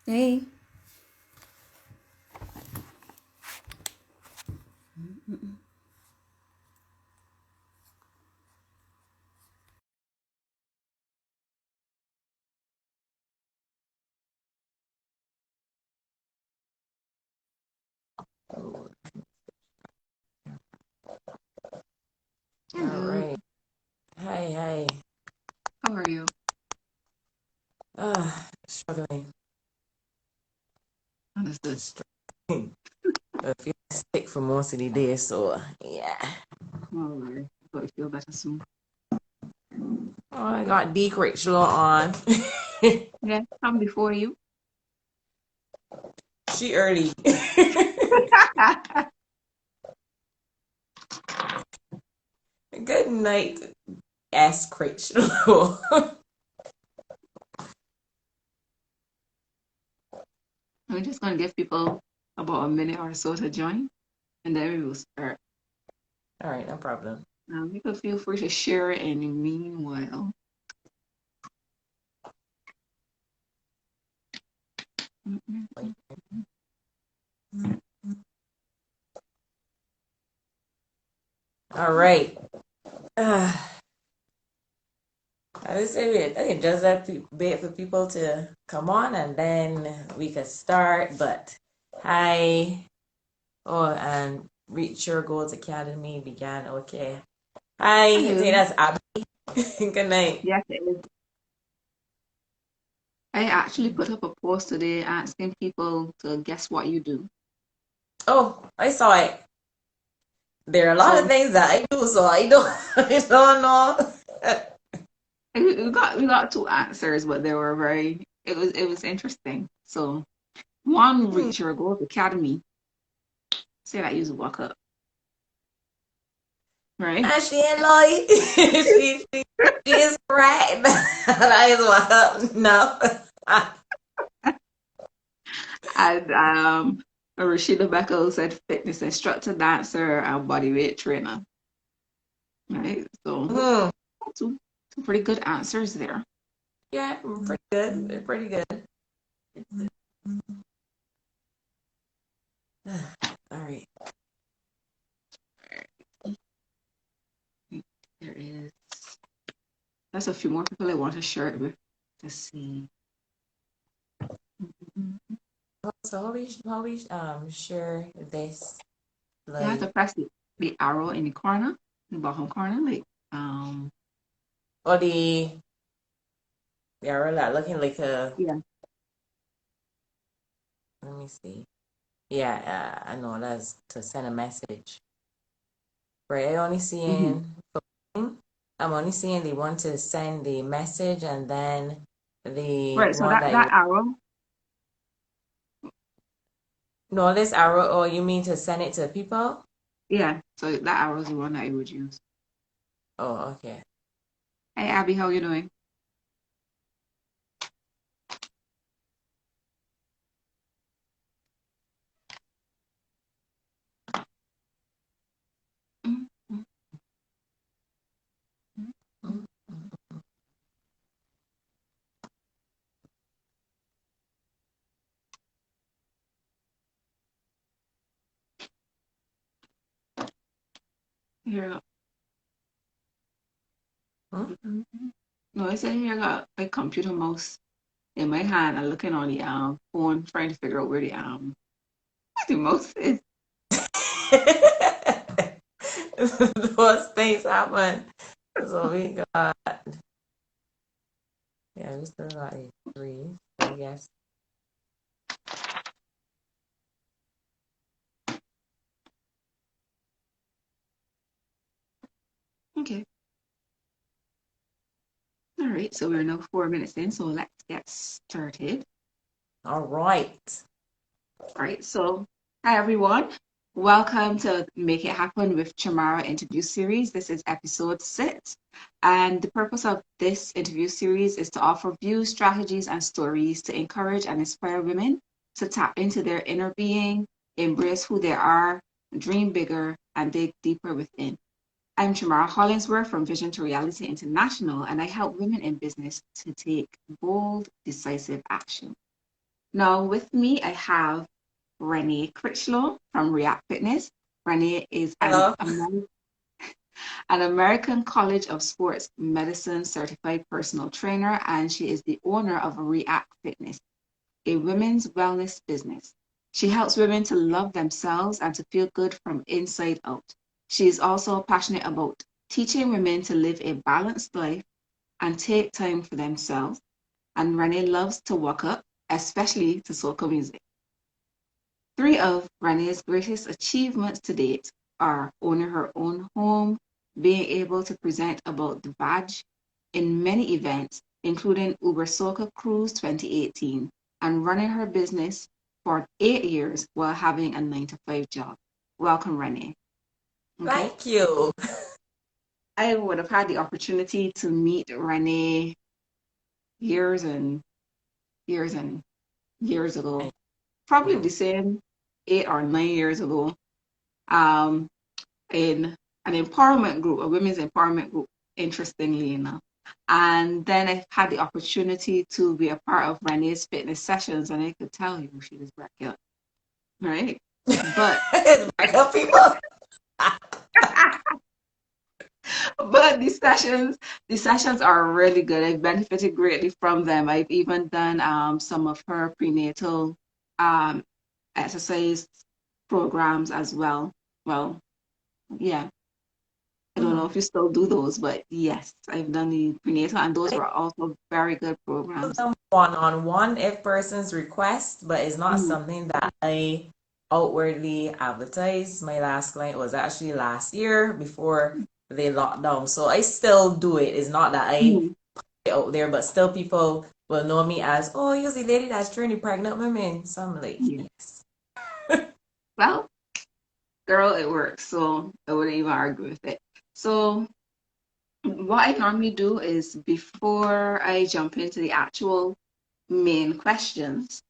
Hey. All Hello, right. Hi, hi. how are you? Struggling. Understood. Struggling. I feel sick for most of the day, so yeah. All right. Hope you feel better soon. Oh, I got D Crichlow on. Yeah, I'm before you. She early. Good night, S Crichlow. We're just going to give people about a minute or so to join, and then we will start. All right, no problem. You can feel free to share it in the meanwhile. All right. I would say I think just have to wait for people to come on and then we could start. But hi. Oh, and Reach Your Goals Academy began. Okay. Hi, I think Hello. that's Abby. Good night. Yes, it is. I actually put up a post today asking people to guess what you do. Oh, I saw it. There are a lot of So things that I do, so I don't, I don't know. we got two answers, but they were very. It was interesting. So one, Reach Your Goals Academy. Say that you walk up, right? Ashley and Lloyd, she is correct. That is what. No. And Rashida Beckle said fitness instructor, dancer, and bodyweight trainer. Right. So Hmm. two pretty good answers there. Yeah, pretty good. Pretty good. All right. There is. That's a few more people I want to share it with. Let's see. So how we share this You have to like press the arrow in the corner, the bottom corner, like or the arrow that looking like a yeah. let me see. Yeah, I know that's to send a message. Right. Mm-hmm. I'm only seeing the one to send the message and then the Right. So one that that you that arrow, no this arrow or you mean to send it to people? yeah. So that arrow is the one that you would use. Oh, okay. Hey Abby, how you doing? Mm-hmm. Mm. Here. Mm. No, I said here I got a computer mouse in my hand and looking on the phone, trying to figure out where the mouse is. Those things happen. So we got yeah, we still got a three. So I guess Okay. All right. So we're now 4 minutes in. So let's get started. all right. All right. So hi everyone. Welcome to Make It Happen with Chamara interview series. This is episode 6. And the purpose of this interview series is to offer views, strategies, and stories to encourage and inspire women to tap into their inner being, embrace who they are, dream bigger, and dig deeper within. I'm Chamara Hollingsworth from Vision to Reality International, and I help women in business to take bold, decisive action. Now, with me, I have Renee Crichlow from REAC Fitness. Renee is Hello. an American College of Sports Medicine certified personal trainer, and she is the owner of REAC Fitness, a women's wellness business. She helps women to love themselves and to feel good from inside out. She is also passionate about teaching women to live a balanced life and take time for themselves. And Renee loves to walk up, especially to soca music. Three of Renee's greatest achievements to date are owning her own home, being able to present about the badge in many events, including Uber Soca Cruise 2018, and running her business for 8 years while having a 9 to 5 job. Welcome, Renee. Okay. Thank you. I would have had the opportunity to meet Renee years and years and years ago, probably the same 8 or 9 years ago, in an empowerment group, a women's empowerment group, interestingly enough. And then I had the opportunity to be a part of Renee's fitness sessions, and I could tell you she was wrecked up, right? But Back up, people. but the sessions are really good. I've benefited greatly from them. I've even done some of her prenatal um, exercise programs as well. Well, yeah. I don't know if you still do those, but yes, I've done the prenatal, and those were also very good programs. One-on-one if persons request, but it's not Mhm. something that I outwardly advertise. My last client was actually last year before they locked down. So I still do it. It's not that I Mhm. put it out there, but still people will know me as, oh, you're the lady that's training pregnant women. So I'm like, Mhm. yes. Well, girl, it works, so I wouldn't even argue with it. So what I normally do is before I jump into the actual main questions,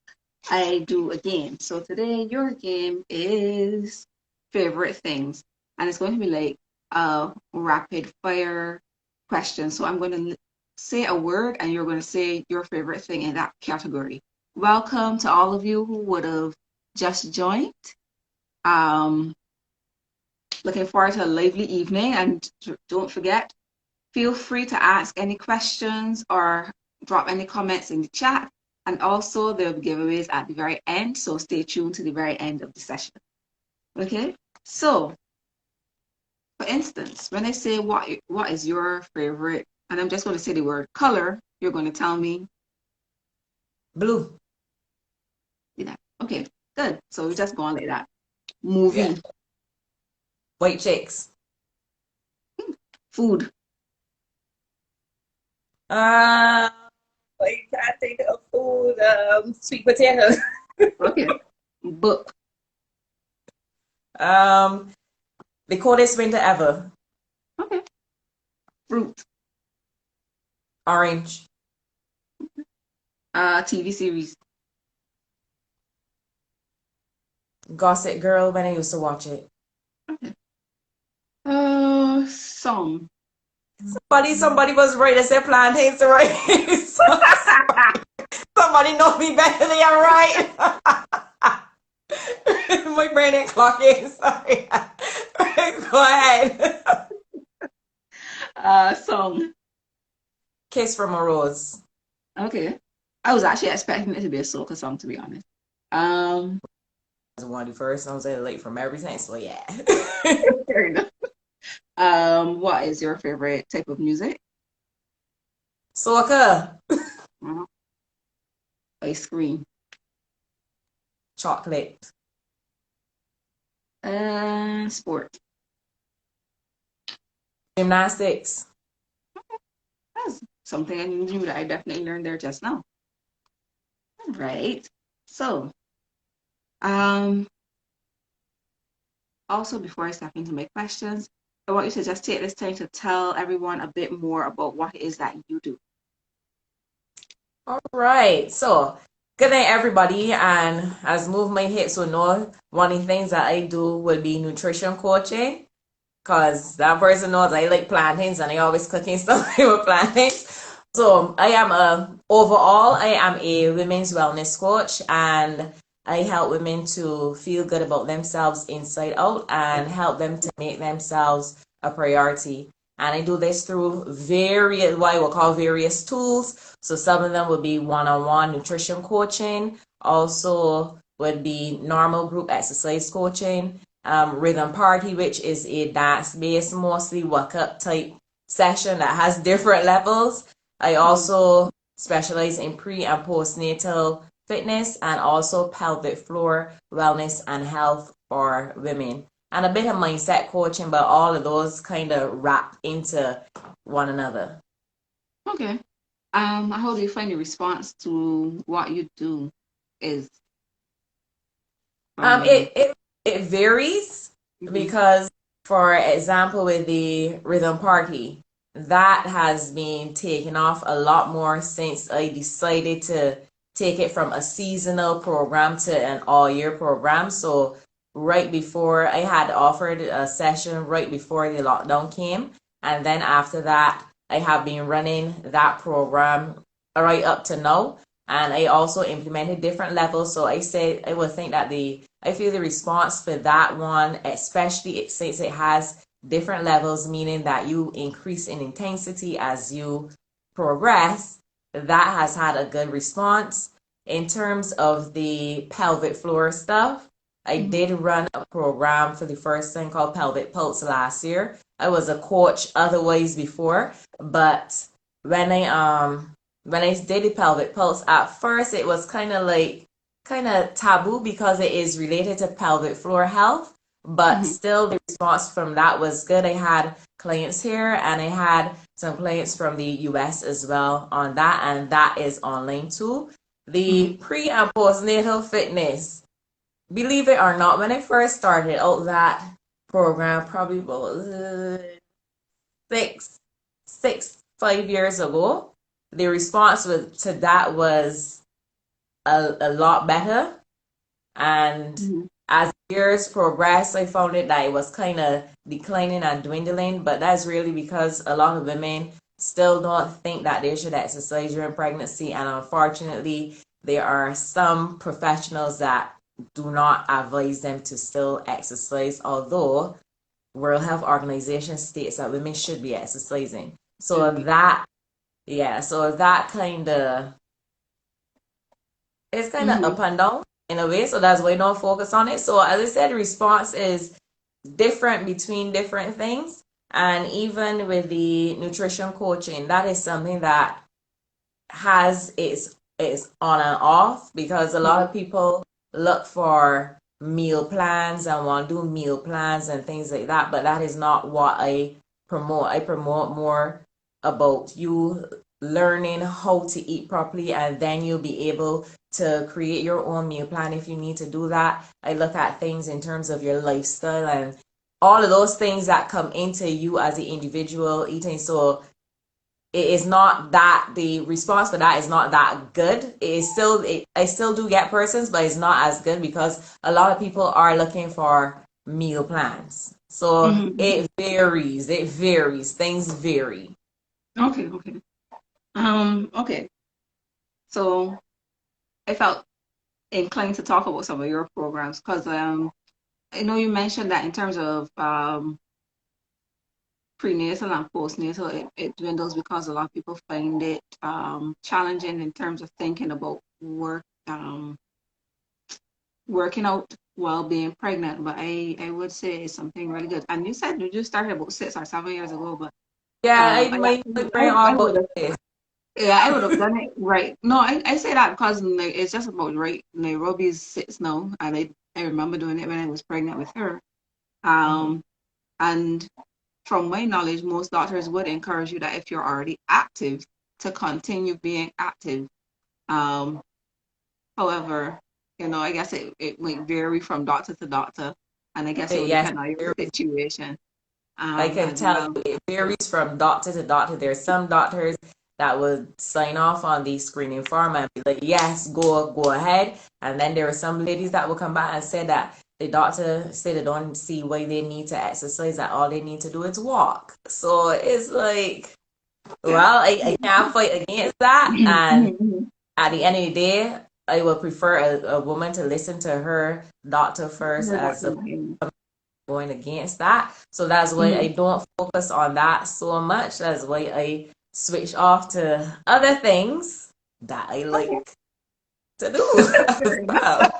I do a game. So today your game is favorite things, and it's going to be like a rapid fire question. So I'm going to say a word, and you're going to say your favorite thing in that category. Welcome to all of you who would have just joined. Um, Looking forward to a lively evening, and don't forget, feel free to ask any questions or drop any comments in the chat. And also, there'll be giveaways at the very end, so stay tuned to the very end of the session. Okay? So, for instance, when I say what is your favorite, and I'm just going to say the word color, you're going to tell me, Blue. yeah, okay, good. So we just go on like that. Yeah. Movie, White chicks. food, Uh, I can't think of food. Sweet potato. okay, book, Um, the coldest winter ever. okay, fruit, Orange. TV series, Gossip Girl when I used to watch it. okay, song. Somebody was right. I said plantains to right. Somebody know me better than I'm right. My brain ain't clocking. Sorry. Go ahead. Song. Kiss from a Rose. Okay. I was actually expecting it to be a soca song, to be honest. Um, I was one of the first. I was late from everything, so yeah. Fair enough. What is your favorite type of music? Soca. Uh, Ice cream. Chocolate. Sport. Gymnastics. That's something I knew that I definitely learned there just now. All right. So, um, also before I step into my questions, I want you to just take this time to tell everyone a bit more about what it is that you do. All right. So, good night, everybody. And as movement hits, so know one of the things that I do will be nutrition coaching. Because that person knows I like plantains and I always cooking stuff with plantains. So, I am a overall, I am a women's wellness coach, and I help women to feel good about themselves inside out and help them to make themselves a priority. And I do this through various, what I will call various tools. So some of them would be one-on-one nutrition coaching, also would be normal group exercise coaching, rhythm party, which is a dance-based, mostly workup type session that has different levels. I also specialize in pre and postnatal fitness and also pelvic floor wellness and health for women. And a bit of mindset coaching, but all of those kind of wrap into one another. Okay. How do you find the response to what you do is It varies mhm, because, for example, with the rhythm party, that has been taken off a lot more since I decided to take it from a seasonal program to an all year program. So right before I had offered a session right before the lockdown came, and then after that I have been running that program right up to now. And I also implemented different levels. So I said I would think that I feel the response for that one, especially since it has different levels, meaning that you increase in intensity as you progress, that has had a good response. In terms of the pelvic floor stuff, I mhm, did run a program for the first time called Pelvic Pulse last year. I was a coach otherwise before, but when I when I did the pelvic pulse, at first it was kind of taboo because it is related to pelvic floor health, but mhm, still the response from that was good. I had clients here and I had some clients from the US as well on that, and that is online too. mhm, The pre and postnatal fitness, believe it or not, when I first started out that program, probably about 5 years ago, the response to that was a lot better. And mhm, as years progressed, I found it that it was kind of declining and dwindling. But that's really because a lot of women still don't think that they should exercise during pregnancy. And unfortunately, there are some professionals that do not advise them to still exercise, although World Health Organization states that women should be exercising. So should be. that, yeah, so that kind of, it's kind of up Mhm, and down in a way. So that's why I don't focus on it. So as I said, response is different between different things. And even with the nutrition coaching, that is something that has its on and off because a lot mhm, of people look for meal plans and want to do meal plans and things like that, but that is not what I promote. I promote more about you learning how to eat properly, and then you'll be able to create your own meal plan if you need to do that. I look at things in terms of your lifestyle and all of those things that come into you as the individual eating. So it is not that the response for that is not that good. It is still I still do get persons, but it's not as good because a lot of people are looking for meal plans. So mhm, mhm. it varies. It varies. Things vary. Okay, okay. Okay. So I felt inclined to talk about some of your programs because I know you mentioned that in terms of prenatal and postnatal, it dwindles because a lot of people find it challenging in terms of thinking about working out while being pregnant. But I would say it's something really good. And you said you just started about 6 or 7 years ago, but Yeah, my brain I all would about have this. yeah, I would have done it right. No, I say that because like, it's just about right. Nairobi's 6 now, and I remember doing it when I was pregnant with her. Mhm. Um, and from my knowledge, most doctors would encourage you that if you're already active, to continue being active. Um, However, I guess it might vary from doctor to doctor, and I guess it would Yes, depend on your situation I can as tell well. you it varies from doctor to doctor. There's some doctors that would sign off on the screening form and be like, yes, go ahead. And then there are some ladies that will come back and say that the doctor said they don't see why they need to exercise, that all they need to do is walk. So it's like Well, I can't fight against that. And at the end of the day, I would prefer a woman to listen to her doctor first as a going against that. So that's why I don't focus on that so much. That's why I switch off to other things that I like to do as well.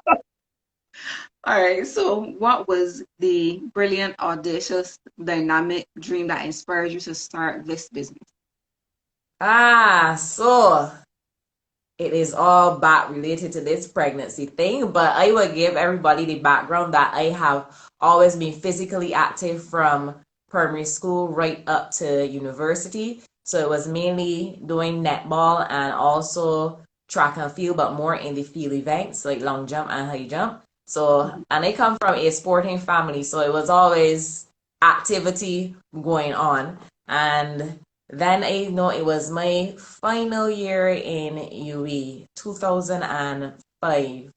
All right, so what was the brilliant, audacious, dynamic dream that inspired you to start this business? So it is all back related to this pregnancy thing, but I will give everybody the background that I have always been physically active from primary school right up to university. So it was mainly doing netball and also track and field, but more in the field events like long jump and high jump. So, and I come from a sporting family, so it was always activity going on. And then I know it was my final year in UE, 2005.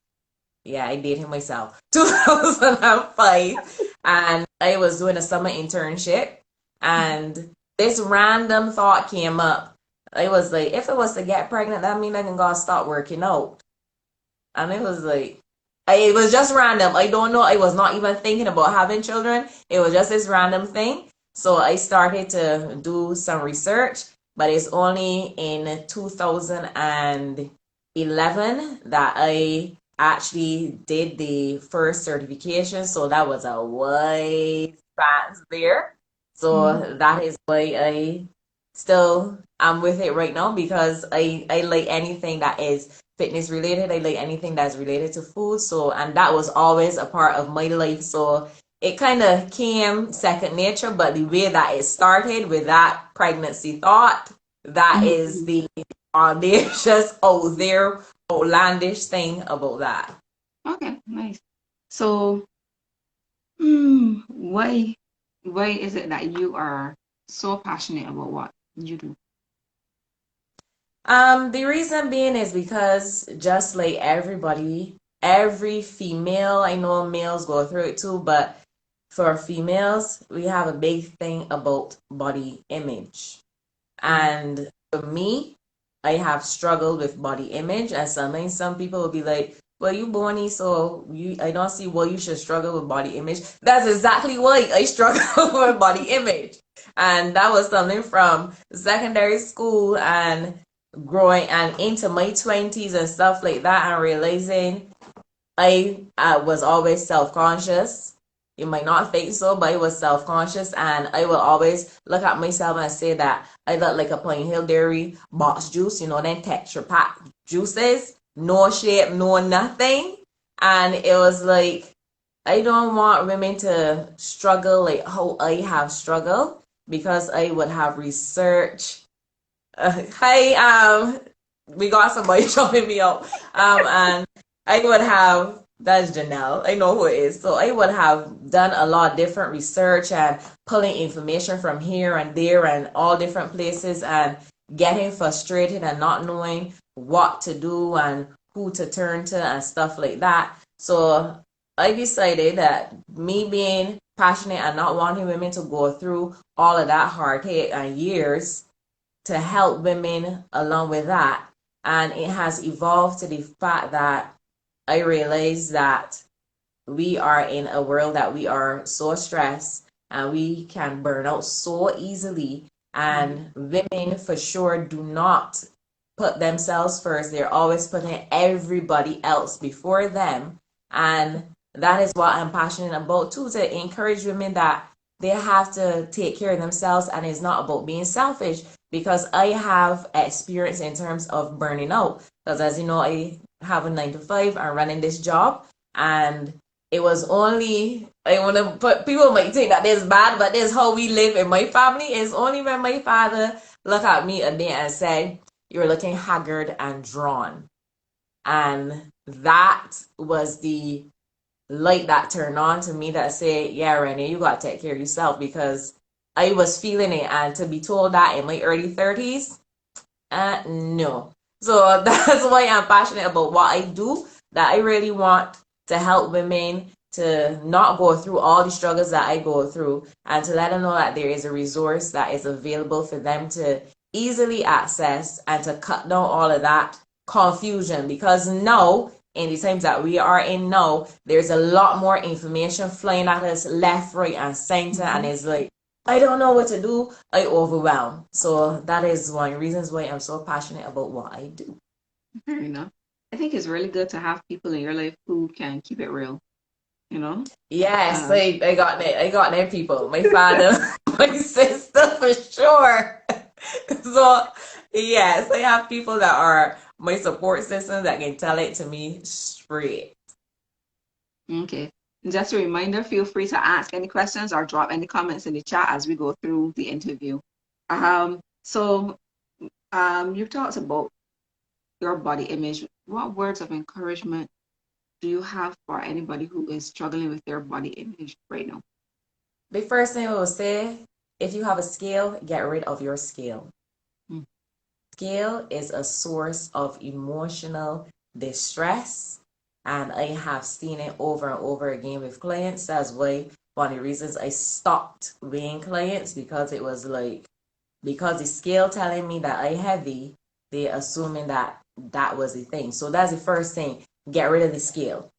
Yeah, I dated myself. 2005. And I was doing a summer internship. And this random thought came up. I was like, if I was to get pregnant, that means I can go start working out. And it was like, it was just random. I don't know. I was not even thinking about having children. It was just this random thing. So I started to do some research, but it's only in 2011 that I actually did the first certification. So that was a wide span there. So that is why I still am with it right now, because I like anything that is fitness related. I like anything that's related to food. So, and that was always a part of my life. So it kind of came second nature, but the way that it started with that pregnancy thought, that is the audacious, out there, outlandish thing about that. Okay, nice. So, why is it that you are so passionate about what you do? The reason being is because just like everybody, every female, I know males go through it too, but for females, we have a big thing about body image. And for me, I have struggled with body image, and sometimes some people will be like, well, you bony, so I don't see why you should struggle with body image. That's exactly why I struggle with body image. And that was something from secondary school and growing and into my 20s and stuff like that, and realizing I was always self-conscious. You might not think so, but I was self-conscious, and I will always look at myself and say that I look like a Pine Hill Dairy box juice, then texture pack juices, no shape, no nothing. And it was like, I don't want women to struggle like how I have struggled, because I would have research. Hi, we got somebody showing me out. And I would have, that's Janelle, I know who it is. So I would have done a lot of different research and pulling information from here and there and all different places, and getting frustrated and not knowing what to do and who to turn to and stuff like that. So I decided that me being passionate and not wanting women to go through all of that heartache and years, to help women along with that. And it has evolved to the fact that I realize that we are in a world that we are so stressed and we can burn out so easily. And women for sure do not put themselves first. They're always putting everybody else before them. And that is what I'm passionate about too, to encourage women that they have to take care of themselves, and it's not about being selfish, because I have experience in terms of burning out. Because as you know, I have a 9 to 5 and running this job, and it was only, I want to put, people might think that this is bad, but this is how we live in my family. It's only when my father looked at me a day and said, "You're looking haggard and drawn." And that was the light that turned on to me that said, yeah, Renee, you got to take care of yourself, because I was feeling it. And to be told that in my early 30s, no. So that's why I'm passionate about what I do, that I really want to help women to not go through all the struggles that I go through, and to let them know that there is a resource that is available for them to easily accessed and to cut down all of that confusion, because now in the times that we are in now, there's a lot more information flying at us left, right, and center, and it's like, I don't know what to do. I overwhelm. So that is one of the reasons why I'm so passionate about what I do. Fair enough. I think it's really good to have people in your life who can keep it real, you know? Yes, I got that people. My father, my sister for sure. So yes, I have people that are my support system that can tell it to me straight. Okay. Just a reminder, feel free to ask any questions or drop any comments in the chat as we go through the interview. So you've talked about your body image. What words of encouragement do you have for anybody who is struggling with their body image right now? The first thing I will say, if you have a scale, get rid of your scale. Scale is a source of emotional distress, and I have seen it over and over again with clients. That's why one of the reasons I stopped weighing clients, because it was like, because the scale telling me that I heavy, they assuming that that was the thing. So that's the first thing, get rid of the scale.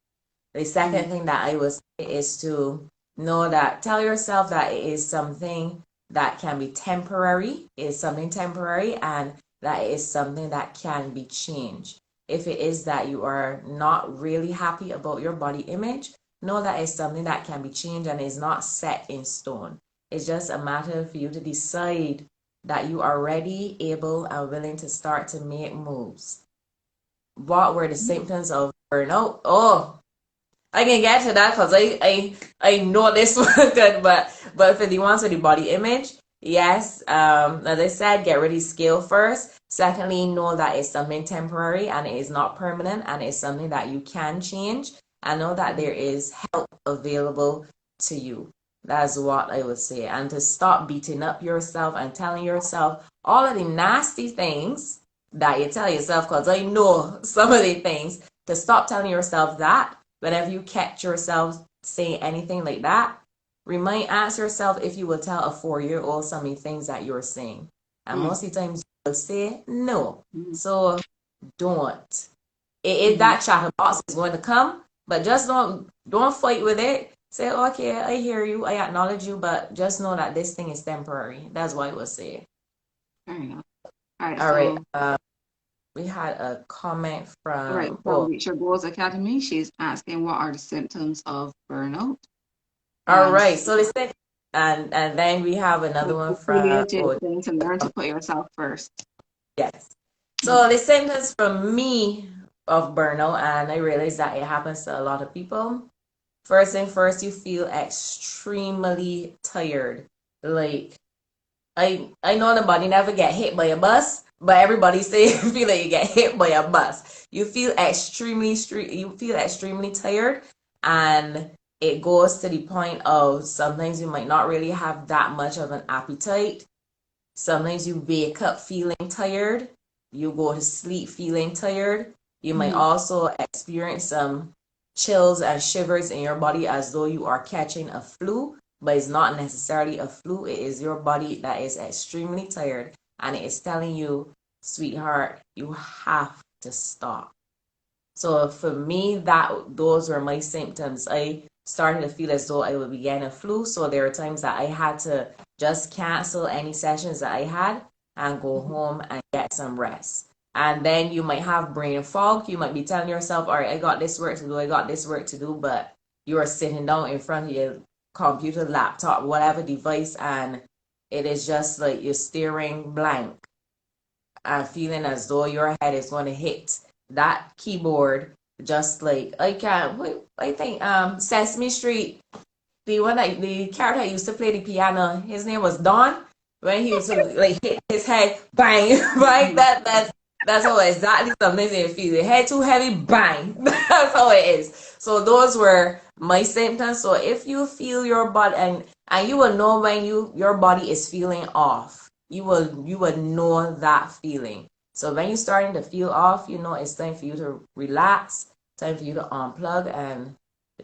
The second thing that I would say is to know that, tell yourself that it is something that can be temporary, it is something temporary, and that is something that can be changed. If it is that you are not really happy about your body image, know that it's something that can be changed and is not set in stone. It's just a matter for you to decide that you are ready, able, and willing to start to make moves. What were the symptoms of burnout? Oh, I can get to that because I know this one good, but for the ones with the body image, yes, as I said, get rid of scale first. Secondly, know that it's something temporary and it is not permanent, and it's something that you can change, and know that there is help available to you. That's what I would say. And to stop beating up yourself and telling yourself all of the nasty things that you tell yourself, because I know some of the things, to stop telling yourself that. Whenever you catch yourself saying anything like that, ask yourself if you will tell a 4-year-old some of the things that you're saying. And most of the times you will say no. So don't. That chatterbox is going to come, but just don't fight with it. Say, okay, I hear you, I acknowledge you, but just know that this thing is temporary. That's what I would say. Fair enough. All right. All right. We had a comment from Reach Your Goals Academy. She's asking, what are the symptoms of burnout? All right. So they said, and then we have another one from to learn to put yourself first. Yes. So the symptoms from me of burnout, and I realize that it happens to a lot of people. First thing first, you feel extremely tired. Like, I know nobody never get hit by a bus, but everybody say you feel like you get hit by a bus. You feel extremely tired, and it goes to the point of sometimes you might not really have that much of an appetite. Sometimes you wake up feeling tired. You go to sleep feeling tired. You might also experience some chills and shivers in your body as though you are catching a flu, but it's not necessarily a flu. It is your body that is extremely tired, and it is telling you, sweetheart, you have to stop. So for me, those were my symptoms. I started to feel as though I would be getting a flu. So there are times that I had to just cancel any sessions that I had and go home and get some rest. And then you might have brain fog. You might be telling yourself, all right, I got this work to do, but you are sitting down in front of your computer, laptop, whatever device, and it is just like you're staring blank and feeling as though your head is going to hit that keyboard, just like I think Sesame Street, the character that used to play the piano, his name was Don. When he used to like hit his head, bang, right? That's how exactly sometimes they feel. The head too heavy, bang. That's how it is. So those were my symptoms. So if you feel your body, and you will know when your body is feeling off. You will know that feeling. So when you're starting to feel off, you know it's time for you to relax, time for you to unplug and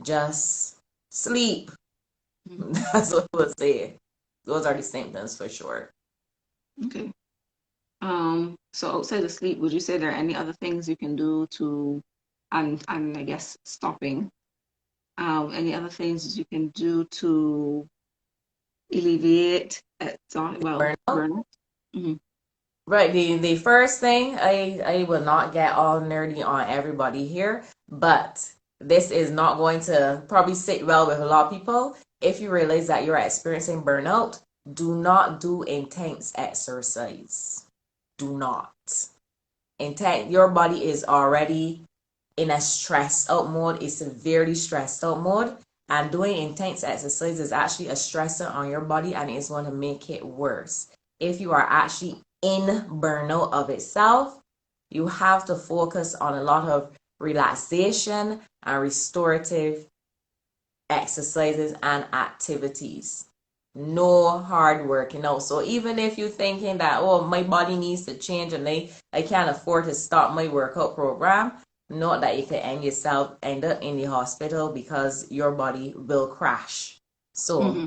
just sleep. That's what I would say. Those are the symptoms for sure. Okay. So outside of sleep, would you say there are any other things you can do to, and I guess stopping, any other things you can do to alleviate, Burnout. burnout? Mm-hmm. Right. The first thing, I will not get all nerdy on everybody here, but this is not going to probably sit well with a lot of people. If you realize that you're experiencing burnout, do not do intense exercise. Do not. Intense, your body is already in a stressed out mode, a severely stressed out mode, and doing intense exercise is actually a stressor on your body and it's going to make it worse. If you are actually in burnout of itself, you have to focus on a lot of relaxation and restorative exercises and activities. No hard working out. So even if you're thinking that, oh, my body needs to change and I can't afford to stop my workout program, note that you can end up in the hospital because your body will crash. So Mm-hmm.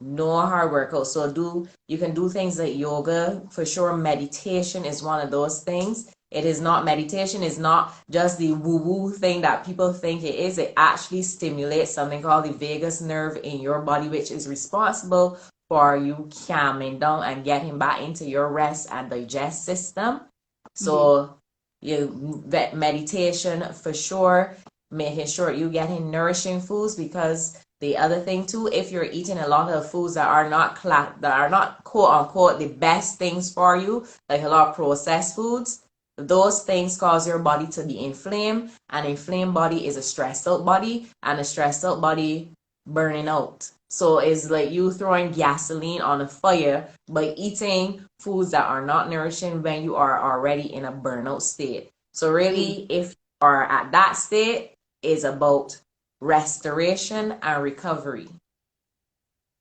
no hard workout. So you can do things like yoga for sure. Meditation is one of those things. It is not meditation is not just the woo woo thing that people think it is. It actually stimulates something called the vagus nerve in your body, which is responsible for you calming down and getting back into your rest and digest system. Mm-hmm. So you meditation for sure, making sure you getting nourishing foods because the other thing too, if you're eating a lot of foods that are not quote unquote the best things for you, like a lot of processed foods, those things cause your body to be inflamed, and inflamed body is a stressed out body, and a stressed out body burning out. So it's like you throwing gasoline on a fire by eating foods that are not nourishing when you are already in a burnout state. So Mm-hmm. really, if you are at that state, is about restoration and recovery.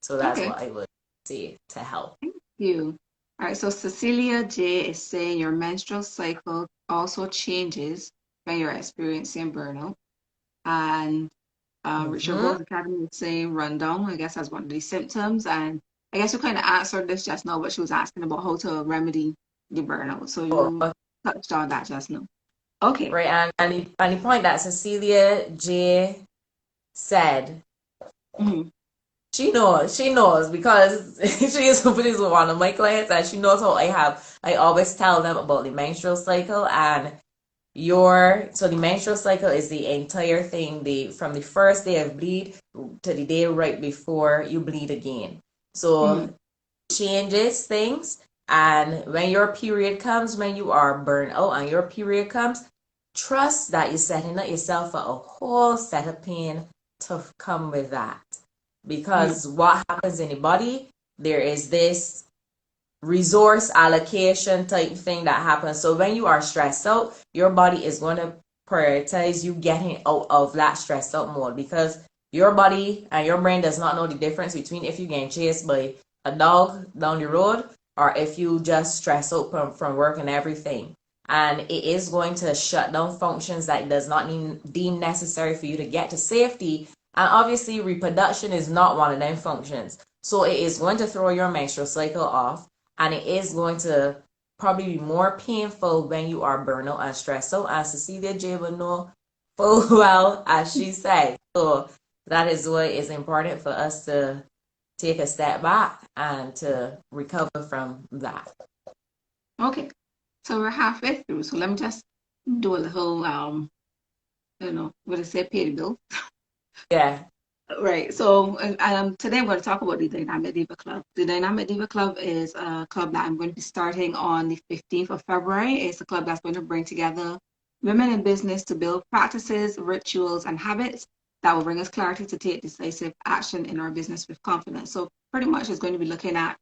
So that's Okay. what I would say to help. Thank you. All right. So Cecilia J is saying your menstrual cycle also changes when you're experiencing burnout. And Richard Mm-hmm. Gold Academy is saying rundown, I guess, as one of the symptoms. And I guess you kind of answered this just now, but she was asking about how to remedy the burnout. So you touched on that just now. Okay. Right, and the point that Cecilia J said, Mm-hmm. she knows because she is one of my clients and she knows how I always tell them about the menstrual cycle and the menstrual cycle is the entire thing, from the first day of bleed to the day right before you bleed again. Mm-hmm. So changes things, and when your period comes, when you are burned out and your period comes, trust that you're setting up yourself for a whole set of pain to come with that. Mm-hmm. Because what happens in the body, there is this resource allocation type thing that happens. So when you are stressed out, your body is going to prioritize you getting out of that stressed out mode because your body and your brain does not know the difference between if you get chased by a dog down the road or if you just stress out from work and everything. And it is going to shut down functions that does not deem necessary for you to get to safety. And obviously reproduction is not one of them functions. So it is going to throw your menstrual cycle off, and it is going to probably be more painful when you are burnout and stressed out, as Cecilia J will know full well as she said. So that is why it's important for us to take a step back and to recover from that. Okay. So we're halfway through. So let me just do a little, what I say, pay the bill. Yeah. Right. So today I'm going to talk about the Dynamic Diva Club. The Dynamic Diva Club is a club that I'm going to be starting on the 15th of February. It's a club that's going to bring together women in business to build practices, rituals, and habits that will bring us clarity to take decisive action in our business with confidence. So pretty much it's going to be looking at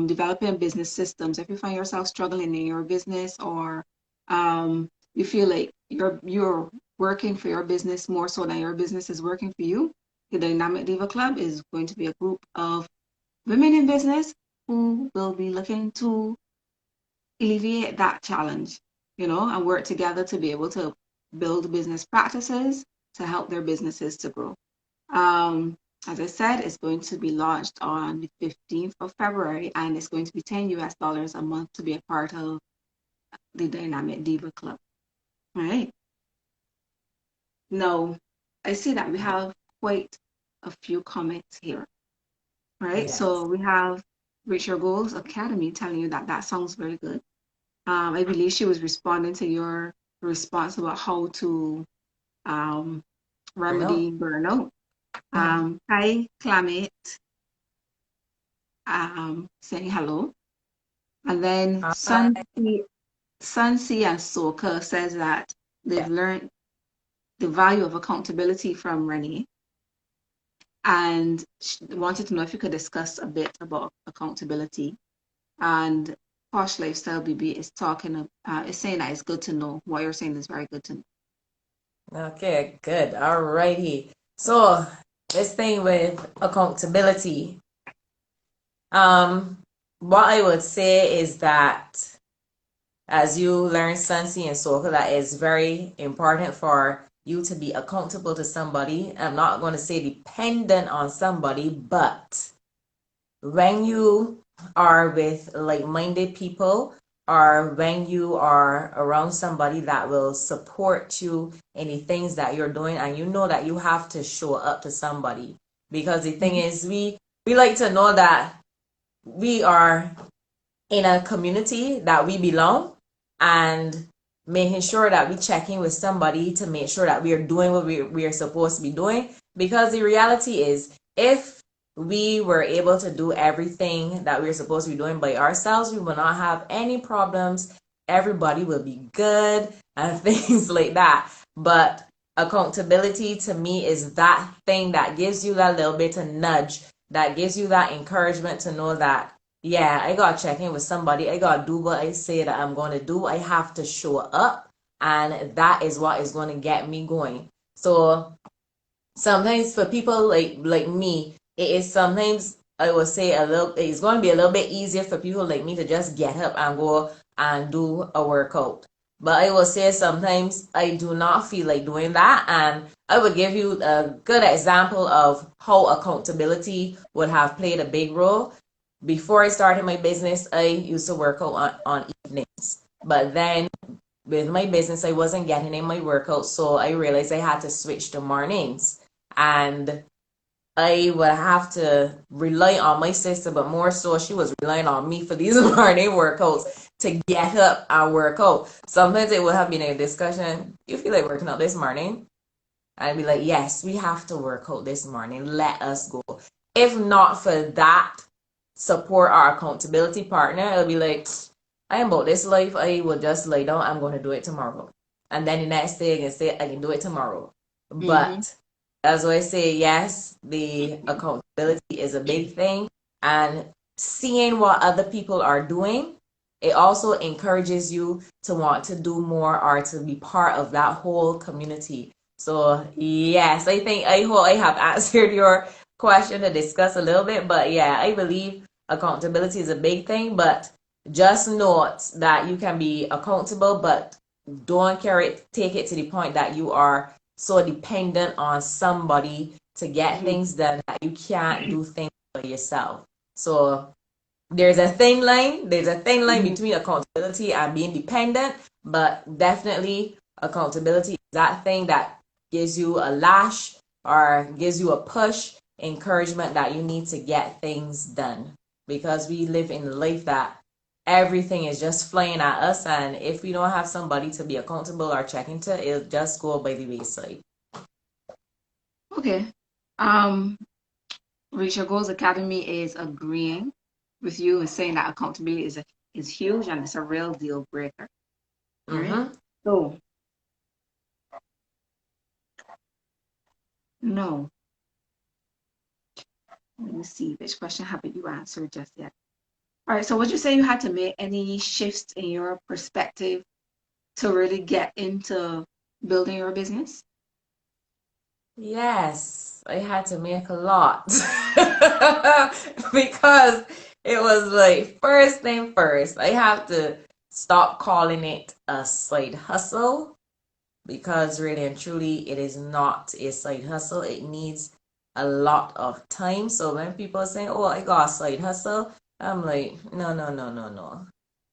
developing business systems. If you find yourself struggling in your business or you feel like you're working for your business more so than your business is working for you, the Dynamic Diva Club is going to be a group of women in business who will be looking to alleviate that challenge, and work together to be able to build business practices to help their businesses to grow. As I said, it's going to be launched on the 15th of February, and it's going to be $10 a month to be a part of the Dynamic Diva Club. All right. Now, I see that we have quite a few comments here. All right. Yes. So we have Reach Your Goals Academy telling you that that sounds very good. I believe she was responding to your response about how to remedy burnout. Hi, Clamate, saying hello. And then Sunsi and Soka says that they've learned the value of accountability from Renee and wanted to know if you could discuss a bit about accountability. And Posh Lifestyle BB is is saying that it's good to know. What you're saying is very good to know. Okay, good. Alrighty. So this thing with accountability, what I would say is that as you learn Sansi and Soka, that is very important for you to be accountable to somebody. I'm not going to say dependent on somebody, but when you are with like-minded people, or when you are around somebody that will support you in the things that you're doing, and you know that you have to show up to somebody. Because the thing is, we like to know that we are in a community, that we belong, and making sure that we check in with somebody to make sure that we are doing what we are supposed to be doing. Because the reality is, if we were able to do everything that we're supposed to be doing by ourselves, we will not have any problems. Everybody will be good and things like that. But accountability to me is that thing that gives you that little bit of nudge, that gives you that encouragement to know that, yeah, I gotta check in with somebody. I gotta do what I say that I'm gonna do. I have to show up, and that is what is going to get me going. So sometimes for people like me, it is sometimes, I would say, it's going to be a little bit easier for people like me to just get up and go and do a workout. But I will say sometimes I do not feel like doing that, and I would give you a good example of how accountability would have played a big role. Before I started my business, I used to work out on evenings. But then with my business, I wasn't getting in my workout, so I realized I had to switch to mornings. And I would have to rely on my sister, but more so she was relying on me for these morning workouts to get up and work out. Sometimes it would have been a discussion, you feel like working out this morning? I'd be like, yes, we have to work out this morning. Let us go. If not for that support or accountability partner, it'll be like, I am about this life. I will just lay down. I'm going to do it tomorrow. And then the next day I can say I can do it tomorrow. But as I say, yes, the accountability is a big thing. And seeing what other people are doing, it also encourages you to want to do more or to be part of that whole community. So yes, I hope I have answered your question to discuss a little bit. But yeah, I believe accountability is a big thing, but just note that you can be accountable, but don't take it to the point that you are so dependent on somebody to get things done that you can't do things for yourself. So there's a thin line between accountability and being dependent, but definitely accountability is that thing that gives you a lash or gives you a push, encouragement that you need to get things done, because we live in a life that everything is just flying at us, and if we don't have somebody to be accountable or checking to, it'll just go by the wayside. Okay. Reach Your Goals Academy is agreeing with you and saying that accountability is huge and it's a real deal breaker. Right? So no. Let me see which question haven't you answered just yet. All right, so would you say you had to make any shifts in your perspective to really get into building your business? Yes, I had to make a lot because it was like, first thing first, I have to stop calling it a side hustle, because really and truly it is not a side hustle. It needs a lot of time. So when people say, "Oh, I got a side hustle," I'm like, no, no, no, no, no.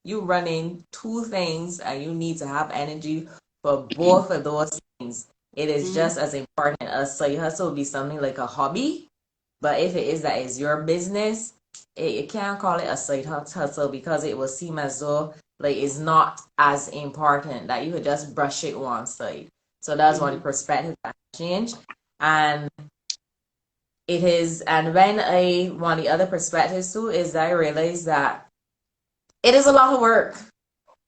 You running two things and you need to have energy for both of those things. It is Mm-hmm. just as important. A side hustle would be something like a hobby, but if it is that is your business, you can't call it a side hustle because it will seem as though like it's not as important that you could just brush it one side. So that's one Mm-hmm. perspective that changed. And it is, and when I one of the other perspectives too is that I realized that it is a lot of work.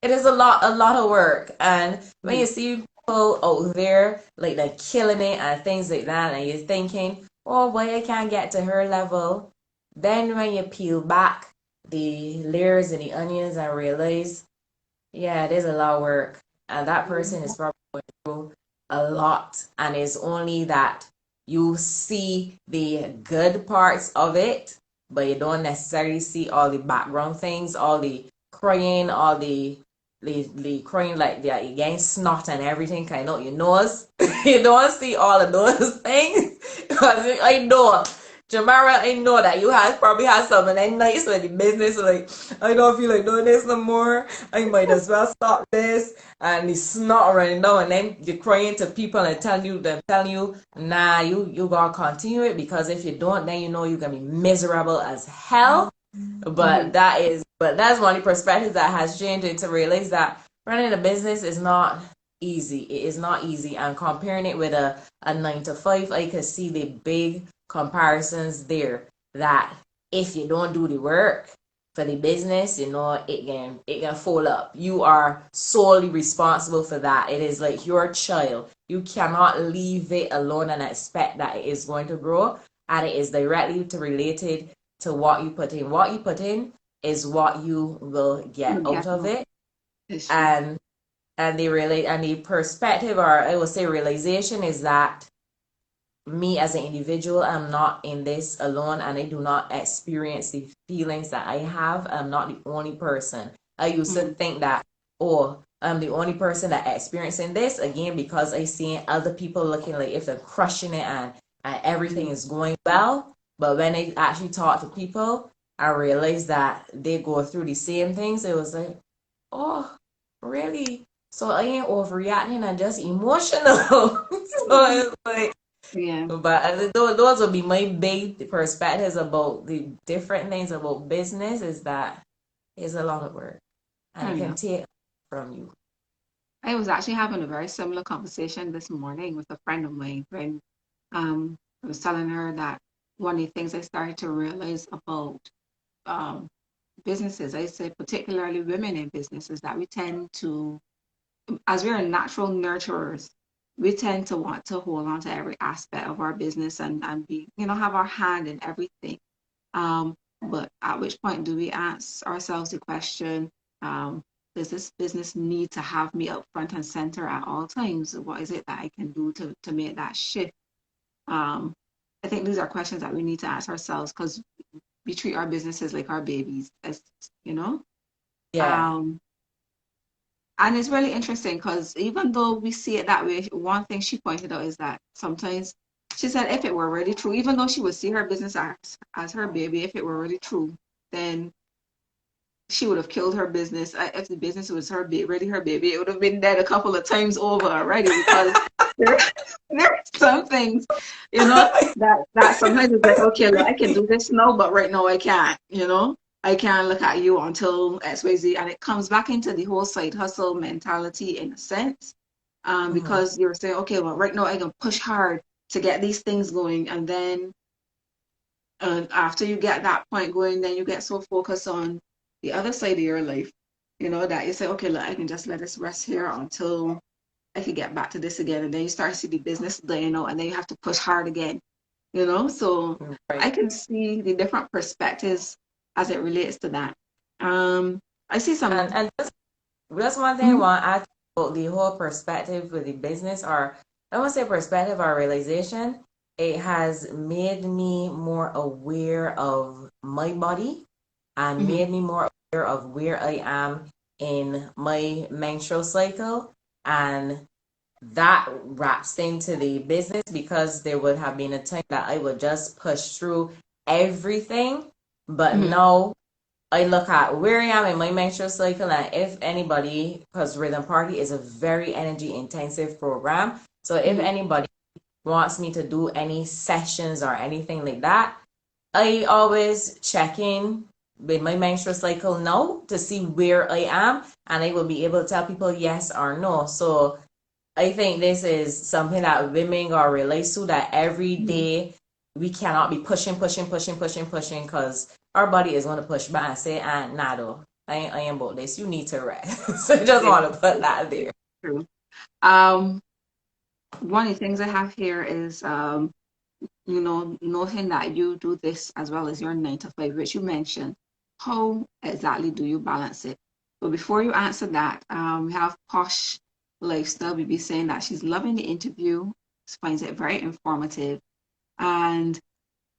It is a lot of work. And when you see people out there like they're killing it and things like that, and you're thinking, oh, why I can't get to her level. Then when you peel back the layers and the onions and realize, yeah, it is a lot of work. And that person is probably going through a lot. And it's only that you see the good parts of it, but you don't necessarily see all the background things, all the crying, all the crying like they're getting snot and everything kind of your nose. You don't see all of those things. Because I know, Chamara, I know that you have probably had something that nice with the business. Like, I don't feel like doing this no more. I might as well stop this. And it's snot running down, and then you're crying to people and telling you, nah, you gotta continue it because if you don't, then you know you're gonna be miserable as hell. Mm-hmm. But that's one of the perspectives that has changed it to realize that running a business is not easy. It is not easy. And comparing it with a 9 to 5, I could see the big comparisons there that if you don't do the work for the business, you know, it can fall up. You are solely responsible for that. It is like your child. You cannot leave it alone and expect that it is going to grow. And it is directly to related to what you put in. What you put in is what you will get Yeah, out of it. it's true. And the perspective, or I would say realization, is that me as an individual, I'm not in this alone, and I do not experience the feelings that I have. I'm not the only person. I used to Mm-hmm. think that, oh, I'm the only person that experiencing this, again, because I see other people looking like if they're crushing it and everything is going well. But when I actually talk to people, I realize that they go through the same things. It was like, oh, really? So I ain't overreacting and just emotional. So it's like, Yeah, but those would be my big perspectives about the different things about business, is that it's a lot of work and I it know. can take from you. I was actually having a very similar conversation this morning with a friend of mine when I was telling her that one of the things I started to realize about um, businesses, I say particularly women in businesses, that we tend to, as we are natural nurturers, we tend to want to hold on to every aspect of our business and be, have our hand in everything. But at which point do we ask ourselves the question, um, does this business need to have me up front and center at all times? What is it that I can do to make that shift? Um, I think these are questions that we need to ask ourselves because we treat our businesses like our babies, as you know. Yeah. Um, and it's really interesting because even though we see it that way, one thing she pointed out is that sometimes she said if it were really true, even though she would see her business as her baby, if it were really true, then she would have killed her business. If the business was really her baby, it would have been dead a couple of times over already because there, there are some things, that sometimes it's like, okay, look, I can do this now, but right now I can't. I can't look at you until XYZ. And it comes back into the whole side hustle mentality in a sense. Mhm. Because you're saying, okay, well, right now I can push hard to get these things going. And then after you get that point going, then you get so focused on the other side of your life, that you say, okay, look, I can just let this rest here until I can get back to this again. And then you start to see the business dying out, and then you have to push hard again. So I Right. can see the different perspectives as it relates to that. I see some. And just one thing I Mhm. want to add about the whole perspective with the business, or I won't say perspective or realization. It has made me more aware of my body and Mhm. made me more aware of where I am in my menstrual cycle. And that wraps into the business, because there would have been a time that I would just push through everything. But Mm-hmm. now I look at where I am in my menstrual cycle, and if anybody, because Rhythm Party is a very energy intensive program, so if Mm-hmm. anybody wants me to do any sessions or anything like that, I always check in with my menstrual cycle now to see where I am, and I will be able to tell people yes or no. So I think this is something that women are realize to, that every day we cannot be pushing, because our body is going to push back and say, nah, though, I ain't about this. You need to rest. So I just Yeah, want to put that there. true. Um, One of the things I have here is noting that you do this as well as your 9 to 5, which you mentioned. How exactly do you balance it? But before you answer that, we have Posh Lifestyle BB saying that she's loving the interview, she finds it very informative. And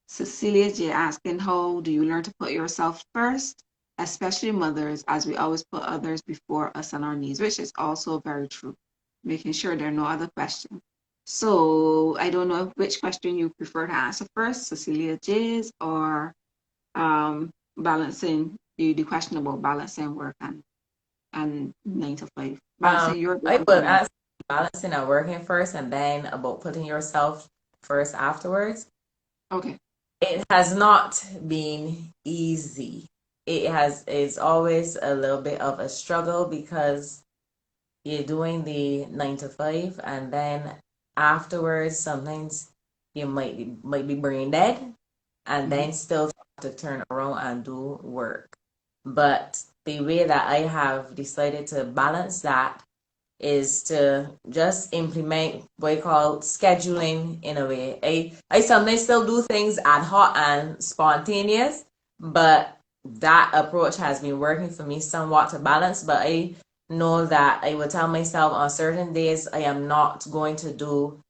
Cecilia J asking, how do you learn to put yourself first, especially mothers, as we always put others before us and our needs, which is also very true. Making sure there are no other questions. So I don't know which question you prefer to answer first, Cecilia J's, or balancing the question about balancing work and 9 to 5, balancing your I work and would family. answer balancing and working first, and then about putting yourself first afterwards. Okay. It has not been easy. It's always a little bit of a struggle, because you're doing the 9 to 5, and then afterwards sometimes you might be brain dead, and Mm-hmm. then still have to turn around and do work. But the way that I have decided to balance that is to just implement what I call scheduling in a way. I sometimes still do things ad hoc and spontaneous, but that approach has been working for me somewhat to balance. But I know that I will tell myself on certain days I am not going to do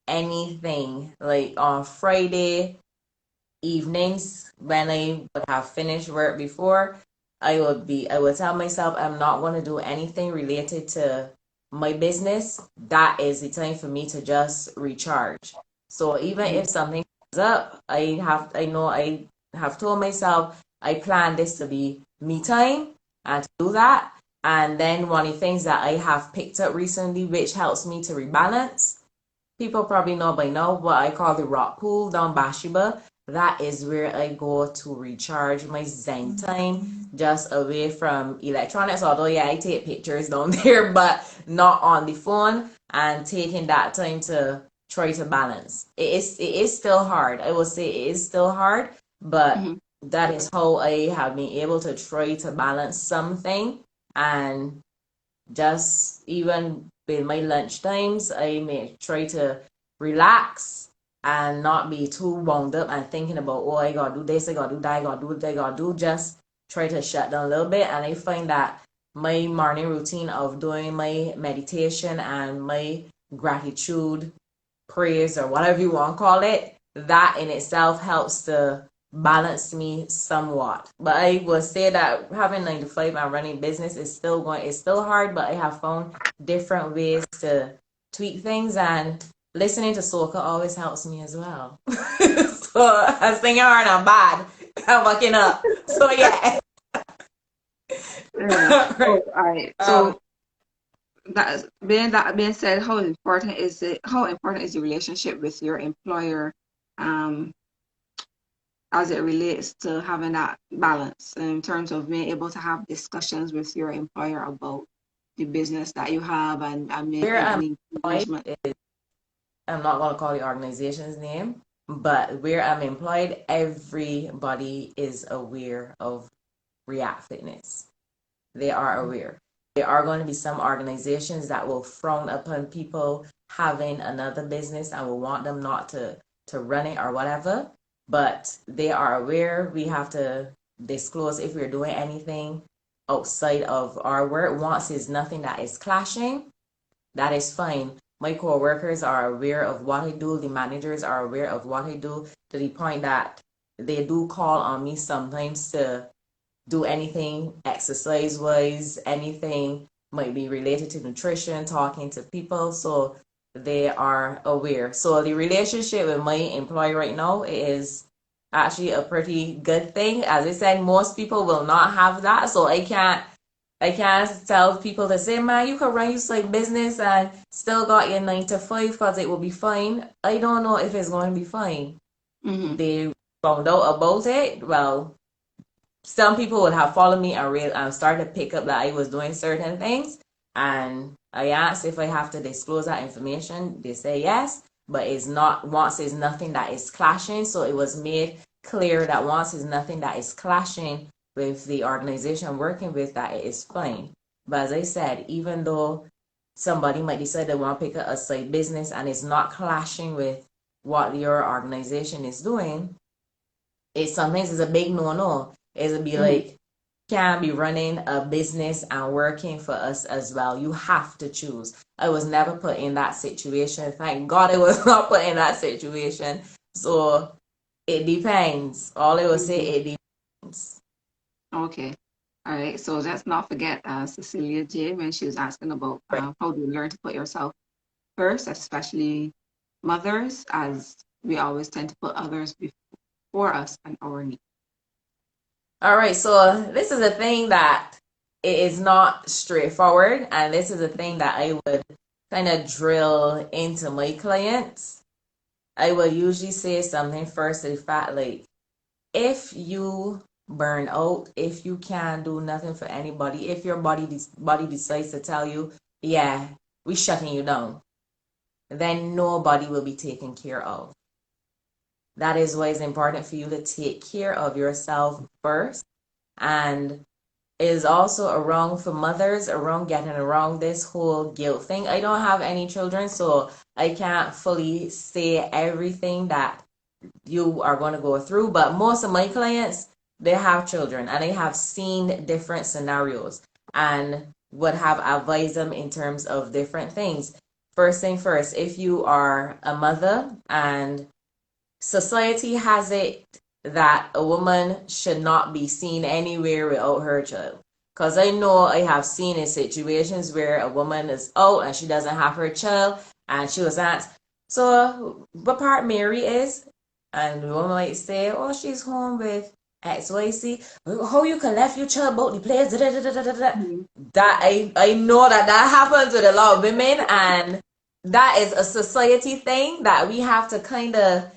anything. Like on Friday evenings, when I would have finished work before, I would tell myself I'm not going to do anything related to my business. That is the time for me to just recharge. So even Mm-hmm. if something comes up, I know I have told myself I plan this to be me time, and to do that. And then one of the things that I have picked up recently, which helps me to rebalance, people probably know by now what I call the rock pool down Bathsheba. That is where I go to recharge my Zen time, just away from electronics. Although, yeah, I take pictures down there, but not on the phone, and taking that time to try to balance. It is still hard. I will say it is still hard, but Mm-hmm. that is how I have been able to try to balance something. And just even with my lunch times, I may try to relax and not be too wound up and thinking about, oh, I gotta do this, I gotta do that, I gotta do what I gotta do. Just try to shut down a little bit. And I find that my morning routine of doing my meditation and my gratitude prayers, or whatever you want to call it, that in itself helps to balance me somewhat. But I will say that having 9 to 5 and running business it's still hard, but I have found different ways to tweak things, and listening to soca always helps me as well. So I'm singing hard and bad. I'm waking up. So yeah. Yeah. Right. Oh, all right. Um, So that being said, how important is the relationship with your employer, um, as it relates to having that balance in terms of being able to have discussions with your employer about the business that you have and where making I'm any employed management. is, I'm not going to call the organization's name, but where I'm employed, everybody is aware of REAC Fitness. They are aware. There are going to be some organizations that will frown upon people having another business and will want them not to run it or whatever. But they are aware. We have to disclose if we're doing anything outside of our work. Once it's nothing that is clashing, that is fine. My coworkers are aware of what I do. The managers are aware of what I do, to the point that they do call on me sometimes to do anything exercise wise, anything might be related to nutrition, talking to people, so they are aware. So the relationship with my employer right now is actually a pretty good thing. As I said, most people will not have that, so I can't tell people to say, man, you can run your side business and still got your 9 to 5 because it will be fine. I don't know if it's going to be fine. Mm-hmm. They found out about it. Well, some people would have followed me and started to pick up that I was doing certain things. And I asked if I have to disclose that information. They say yes, but it's not, once it's nothing that is clashing. So it was made clear that once it's nothing that is clashing with the organization I'm working with, that it is fine. But as I said, even though somebody might decide they want to pick up a side business and it's not clashing with what your organization is doing, it sometimes is a big no-no. It'll be like, can't be running a business and working for us as well. You have to choose. I was never put in that situation. Thank God I was not put in that situation. So it depends. All I will say, it depends. Okay. All right. So let's not forget Cecilia J when she was asking about Right. how do you learn to put yourself first, especially mothers, as we always tend to put others before us and our needs. All right. So this is a thing that it is not straightforward. And this is a thing that I would kind of drill into my clients. I would usually say something first to the fact, like, if you burn out, if you can't do nothing for anybody, if your body decides to tell you, yeah, we shutting you down, then nobody will be taken care of. That is why it's important for you to take care of yourself first. And it is also around for mothers, around getting around this whole guilt thing. I don't have any children, so I can't fully say everything that you are going to go through, but most of my clients, they have children and they have seen different scenarios and would have advised them in terms of different things. First thing first, if you are a mother and society has it that a woman should not be seen anywhere without her child, because I know I have seen in situations where a woman is out and she doesn't have her child, and she was asked, so what part Mary is? And the woman might say, oh, she's home with XYZ. How you can left your child about the place? Da, da, da, da, da, da. That I know that happens with a lot of women, and that is a society thing that we have to kind of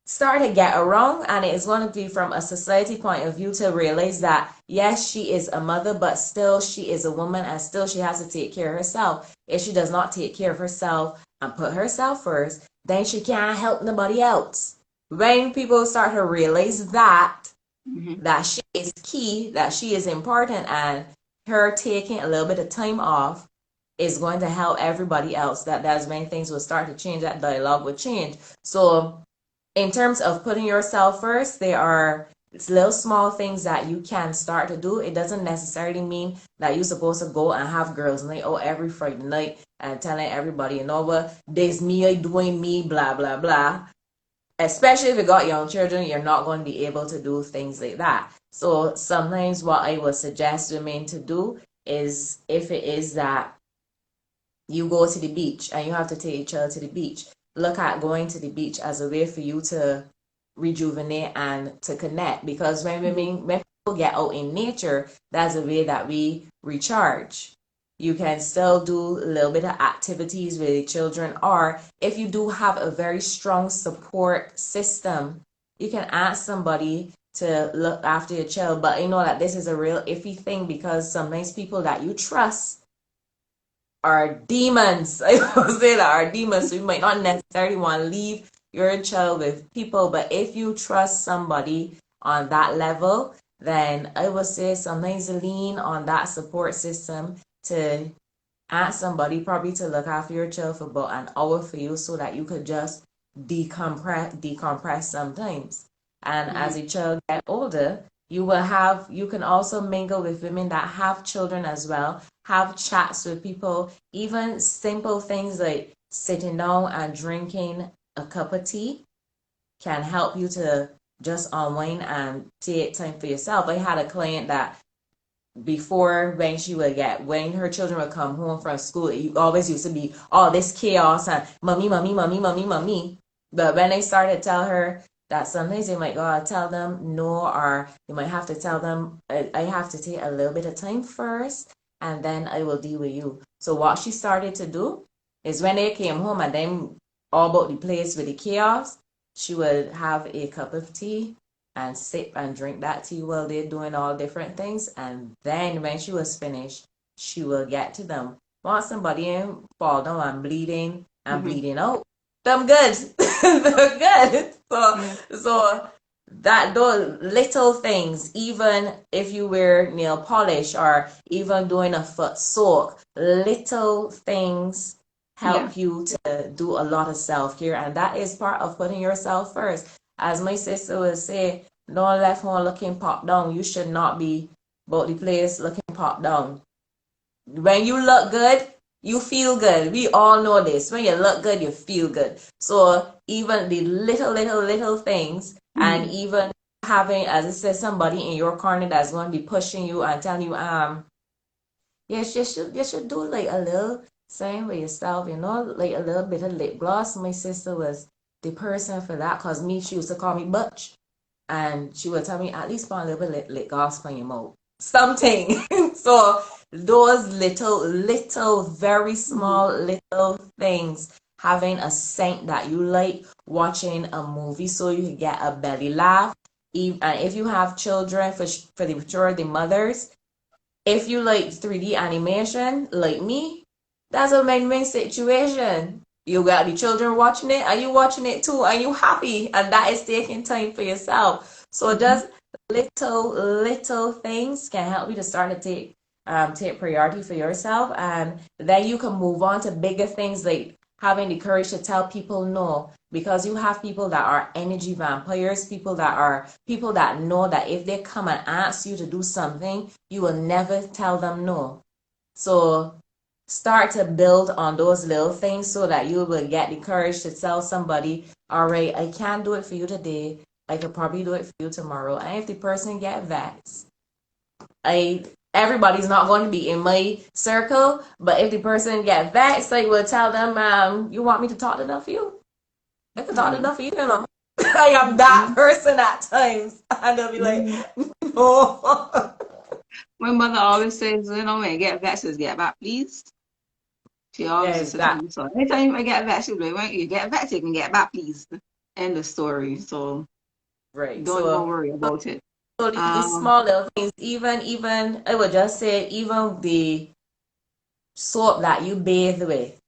start to get around, and it's going to be from a society point of view to realize that yes, she is a mother, but still she is a woman, and still she has to take care of herself. If she does not take care of herself and put herself first, then she can't help nobody else. When people start to realize that that she is key, that she is important, and her taking a little bit of time off is going to help everybody else, that's when things will start to change, that dialogue will change. So in terms of putting yourself first, there are little small things that you can start to do. It doesn't necessarily mean that you're supposed to go and have girls' night out every Friday night and telling everybody, you know what, this me, I doing me, blah, blah, blah. Especially if you got young children, you're not going to be able to do things like that. So sometimes what I would suggest women to do is, if it is that you go to the beach and you have to take your child to the beach, look at going to the beach as a way for you to rejuvenate and to connect. Because when people get out in nature, that's a way that we recharge. You can still do a little bit of activities with the children, or if you do have a very strong support system, you can ask somebody to look after your child. But you know that this is a real iffy thing, because sometimes people that you trust are demons. I will say that are demons. So you might not necessarily want to leave your child with people, but if you trust somebody on that level, then I would say sometimes lean on that support system to ask somebody probably to look after your child for about an hour for you, so that you could just decompress sometimes. And as a child get older, you can also mingle with women that have children as well, have chats with people, even simple things like sitting down and drinking a cup of tea can help you to just unwind and take time for yourself. I had a client that before, when her children would come home from school, it always used to be all this chaos and mommy, mommy, mommy, mommy, mommy. But when they started to tell her that sometimes you might gotta tell them no, or you might have to tell them, I have to take a little bit of time first, and then I will deal with you. So what she started to do is when they came home and then all about the place with the chaos, she would have a cup of tea and sip and drink that tea while they're doing all different things. And then when she was finished, she will get to them. Once somebody fall down and bleeding out, them good. They're good. So that those little things, even if you wear nail polish or even doing a foot soak, little things help you to do a lot of self-care, and that is part of putting yourself first. As my sister would say, don't left home looking pop down. You should not be about the place looking pop down. When you look good, you feel good. We all know this. When you look good, you feel good. So even the little things, and even having, as I said, somebody in your corner that's going to be pushing you and telling you, yes, you should do like a little same with yourself, like a little bit of lip gloss. My sister was the person for that, because she used to call me Butch. And she would tell me, at least put a little bit lip gloss on your mouth. Something. So those little, very small little things, having a scent that you like, watching a movie so you can get a belly laugh. And if you have children, for the mothers, if you like 3D animation, like me, that's a win-win situation. You got the children watching it, and you watching it too, and you happy, and that is taking time for yourself. So just little things can help you to start to take priority for yourself, and then you can move on to bigger things, like having the courage to tell people no, because you have people that are energy vampires, people that know that if they come and ask you to do something, you will never tell them no. So start to build on those little things so that you will get the courage to tell somebody, all right, I can't do it for you today, I could probably do it for you tomorrow. And if the person get vexed, everybody's not going to be in my circle, but if the person get vexed, I will tell them, you want me to talk to enough for you? I can talk to enough for you, I am that person at times. And they'll be like, no. My mother always says, when you get vexed, just get back, please. She always used to tell me so. Anytime I get vexed, she'll be like, when you get vexed, you can get back, please. End of story. So Right. don't even worry about it. So these small little things, even I would just say, even the soap that you bathe with.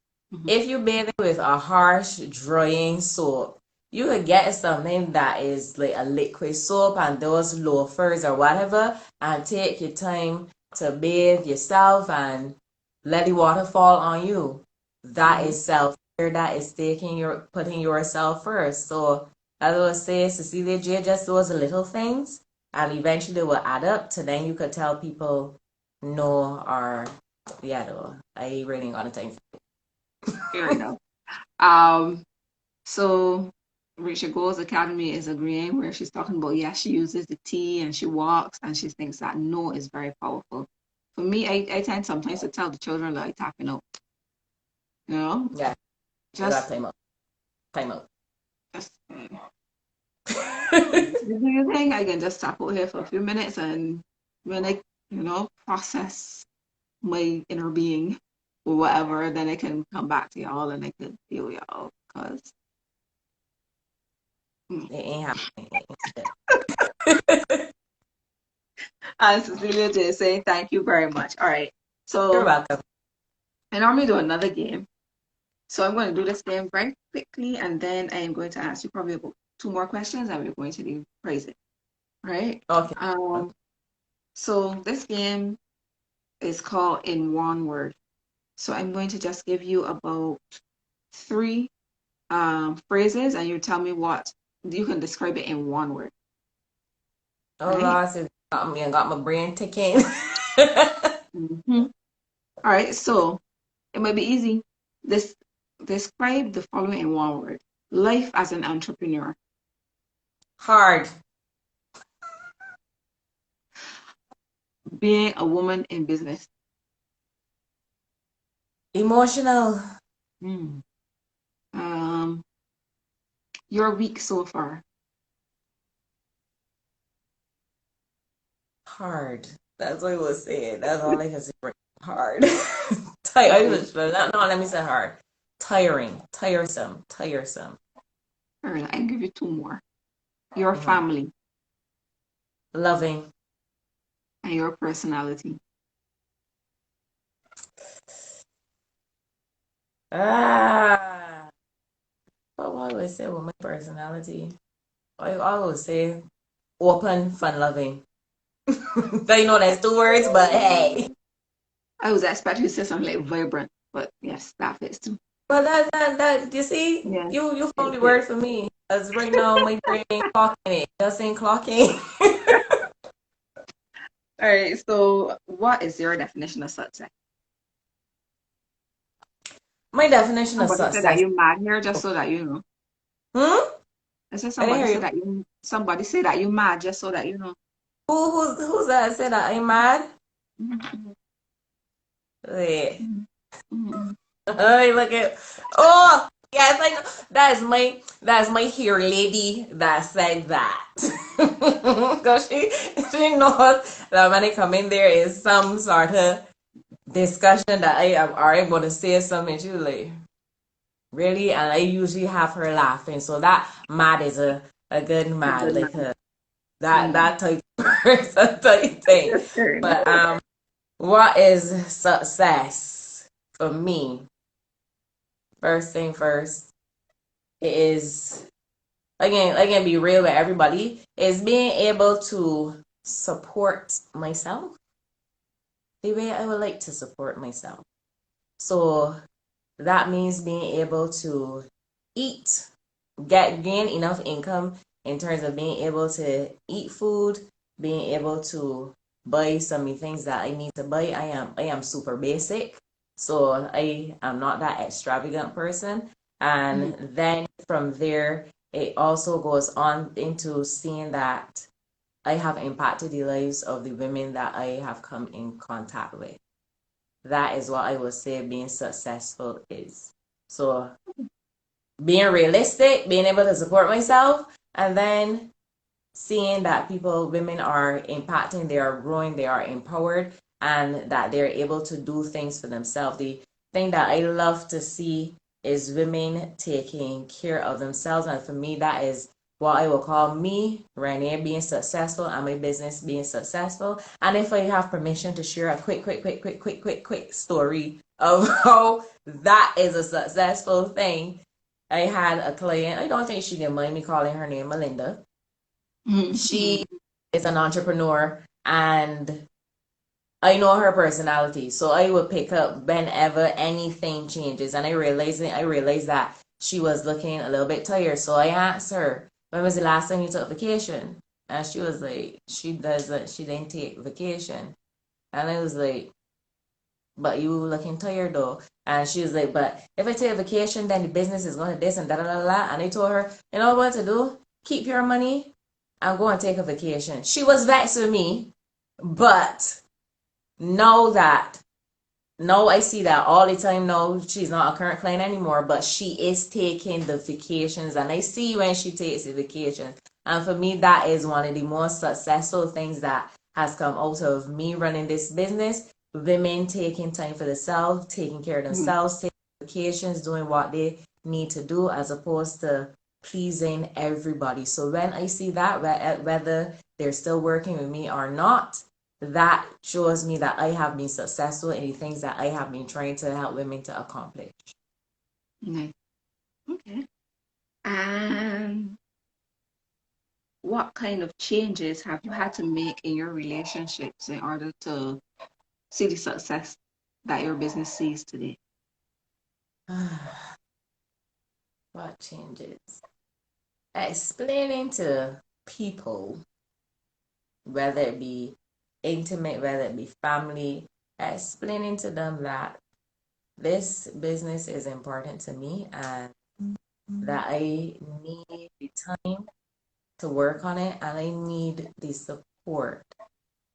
If you bathe with a harsh drying soap, you could get something that is like a liquid soap and those loafers or whatever, and take your time to bathe yourself and let the water fall on you. That is self-care. That is putting yourself first. So as I was saying, Cecilia J, just those little things, and eventually will add up to then you could tell people no, or no, I really ain't got no time. Fair enough. So Rachel Gold's Academy is agreeing, where she's talking about, she uses the tea and she walks and she thinks that no is very powerful. For me, I tend sometimes to tell the children, like, tapping out. Yeah. Just time out. Just do your thing. I can just tap out here for a few minutes, and when I, process my inner being or whatever, then I can come back to y'all and I can deal with y'all, because it ain't happening. And Cecilia J saying thank you very much. All right. So you're welcome. I normally do another game. So I'm going to do this game very quickly, and then I am going to ask you probably about 2 more questions, and we're going to praise it. Right? Okay. So this game is called In One Word. So I'm going to just give you about 3 phrases, and you tell me what you can describe it in 1 word. Oh, right? Got my brain ticking. All right, so it might be easy. Describe the following in 1 word. Life as an entrepreneur. Hard. being a woman in business? Emotional. Hmm. Um, your week so far. Hard. That's what I was saying. That's all I can say. Right. Hard. Tired. No, let me say hard. Tiring. Tiresome. Tiresome. All right, I can give you two more. Your Mhm. family Loving. and your personality. Ah. What I always say with my personality? I always say open, fun loving. I know that's two words, but hey. I was expecting you to say something like vibrant, but yes, that fits too. But that you see, Yes, you found it the fits. word for me. Because right now my brain ain't clocking it. Just ain't clocking. All right, so what is your definition of success? My definition of Somebody said that success. you mad here just so that you know. Hmm? I said I didn't somebody hear said you. that you somebody said that you mad just so that you know. Who's that said that I'm mad? Mhm, Wait. mhm, mhm, Hey, look at. Oh, yes, I know. That's my hair lady that said that. Because she knows that when I come in there is some sort of discussion that I am able to say something. She's like, really? And I usually have her laughing. So that mad is a good a mad, good like man. a that Mm. that type of person type thing. Yes, sir. But what is success for me? First thing first, it is again be real with everybody, is being able to support myself the way I would like to support myself. So that means being able to eat, gain enough income in terms of being able to eat food, being able to buy some of the things that I need to buy. I am super basic, so I am not that extravagant person. Mhm, And then from there, it also goes on into seeing that I have impacted the lives of the women that I have come in contact with. That is what I would say being successful is. So being realistic, being able to support myself, and then seeing that women are impacting, they are growing, they are empowered, and that they're able to do things for themselves. The thing that I love to see is women taking care of themselves, and for me, that is what I will call me, Renee, being successful, and my business being successful. And if I have permission to share a quick story of how that is a successful thing. I had a client, I don't think she can mind me calling her name Melinda. mhm, She is an entrepreneur, and I know her personality. So I would pick up whenever anything changes. And I realized that she was looking a little bit tired. So I asked her, when was the last time you took vacation? And she was like, she didn't take vacation. And I was like, but you looking tired though. And she was like, but if I take a vacation, then the business is going to this and da da da da. And I told her, you know what to do? Keep your money and go and take a vacation. She was vexed with me, but know that no, I see that all the time. No, she's not a current client anymore, but she is taking the vacations, and I see when she takes the vacations. And for me, that is one of the most successful things that has come out of me running this business. Women taking time for themselves, taking care of mhm, themselves, taking vacations, doing what they need to do, as opposed to pleasing everybody. So when I see that, whether they're still working with me or not, that shows me that I have been successful in the things that I have been trying to help women to accomplish. mhm. Okay. And what kind of changes have you had to make in your relationships in order to see the success that your business sees today? What changes? Explaining to people, whether it be intimate, whether it be family, explaining to them that this business is important to me and that I need the time to work on it and I need the support.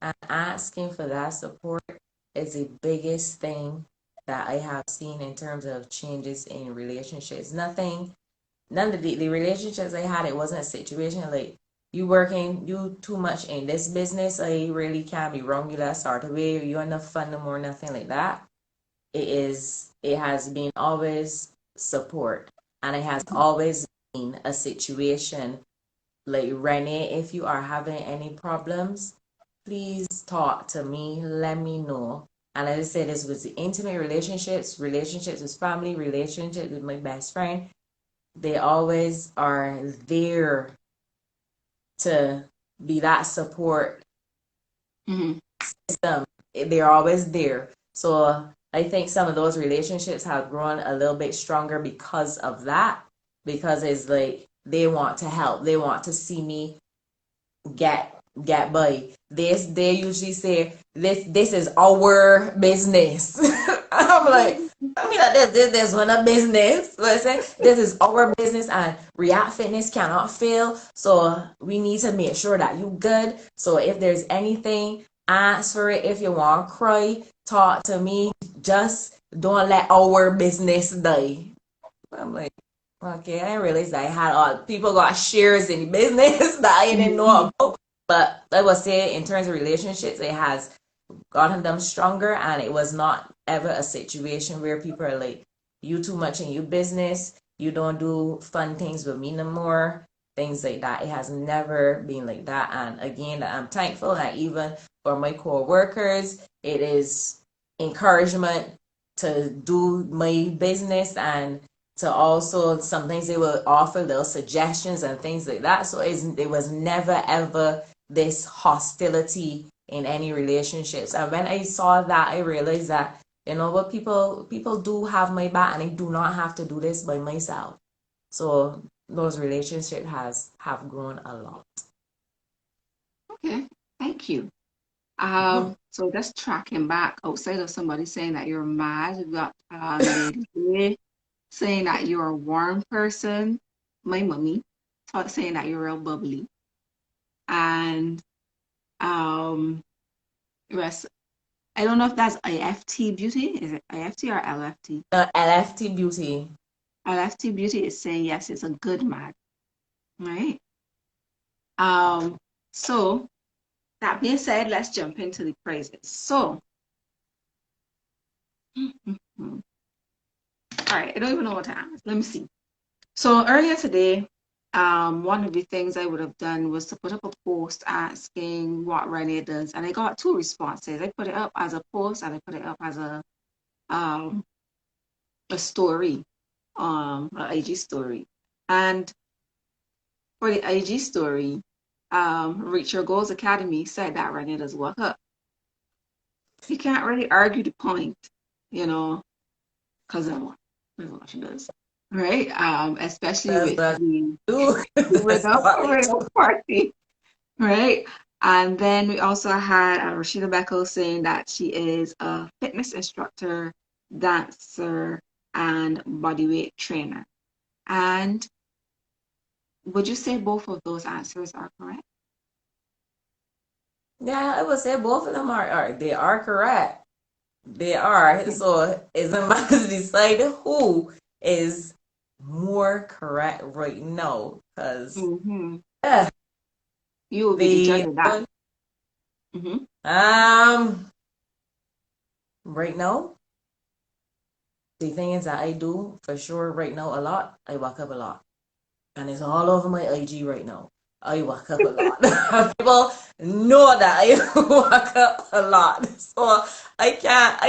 And asking for that support is the biggest thing that I have seen in terms of changes in relationships. None of the relationships I had, it wasn't a situation like you working, you too much in this business, I really can't be wrong, you let's start away, you enough fun no more, nothing like that. It has been always support, and it has always been a situation like, Renee, if you are having any problems, please talk to me, let me know. And as I said, this was the intimate relationships, relationships with family, relationships with my best friend. They always are there to be that support Mm-hmm. system. They're always there. So I think some of those relationships have grown a little bit stronger because of that. Because it's like they want to help. They want to see me get by. They usually say this is our business. I'm like, I mean, this one a business. Listen, this is our business, and REAC Fitness cannot fail. So we need to make sure that you good. So if there's anything, ask for it. If you want to cry, talk to me. Just don't let our business die. I'm like, okay, I didn't realize that I had all people got shares in the business that I didn't know about. But I would say in terms of relationships, it has gotten them stronger, and it was not ever a situation where people are like, you too much in your business, you don't do fun things with me no more, things like that. It has never been like that. And again, I'm thankful that even for my co-workers, it is encouragement to do my business, and to also sometimes they will offer little suggestions and things like that. So it was never ever this hostility in any relationships. And when I saw that, I realized that, you know what, people do have my back, and I do not have to do this by myself. So those relationships have grown a lot. Okay, thank you. Mhm. So just tracking back outside of somebody saying that you're mad, we've got Lady A saying that you're a warm person. My mommy saying that you're real bubbly. And um rest I don't know if that's IFT Beauty. Is it IFT or LFT? LFT Beauty. LFT Beauty is saying yes, it's a good man, right? Um, so that being said, let's jump into the praises. So, all right, I don't even know what to ask. Let me see. So earlier today, one of the things I would have done was to put up a post asking what Renee does, and I got two responses. I put it up as a post, and I put it up as um a story, an IG story. And for the IG story, Reach Your Goals Academy said that Renee does work up. You can't really argue the point, you know, because of what she does, right? Especially That's with what I do. That's what I with do. the party, right? And then we also had Rashida Beckel saying that she is a fitness instructor, dancer, and bodyweight trainer. And would you say both of those answers are correct? Yeah, I would say both of them are they are correct. They are. Okay. So it's a matter to decide who is more correct right now. Because Mm-hmm. yeah, You will be the judge the of that. Mm-hmm. um right now, the thing is that I do for sure right now a lot. I wake up a lot. And it's all over my IG right now. I wake up a lot. People know that I wake up a lot. So I can't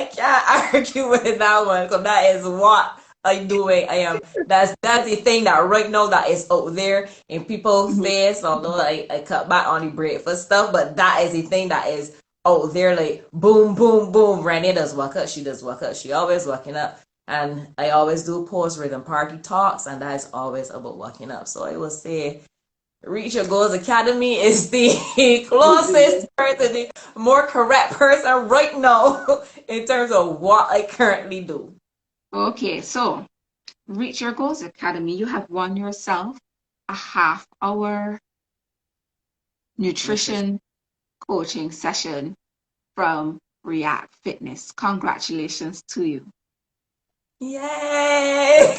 argue with that one. So that is what I do. I am that's the thing that right now that is out there in people's Mm-hmm. face. Although I cut back on the breakfast stuff, but that is the thing that is out there, like boom, boom, boom. Renee does wake up. She does wake up. She always waking up. And I always do post rhythm party talks, and that is always about waking up. So I will say Reach Your Goals Academy is the closest person, the more correct person right now in terms of what I currently do. Okay, so Reach Your Goals Academy, you have won yourself a half hour Nutrition. nutrition coaching session from REAC Fitness. Congratulations to you. Yay!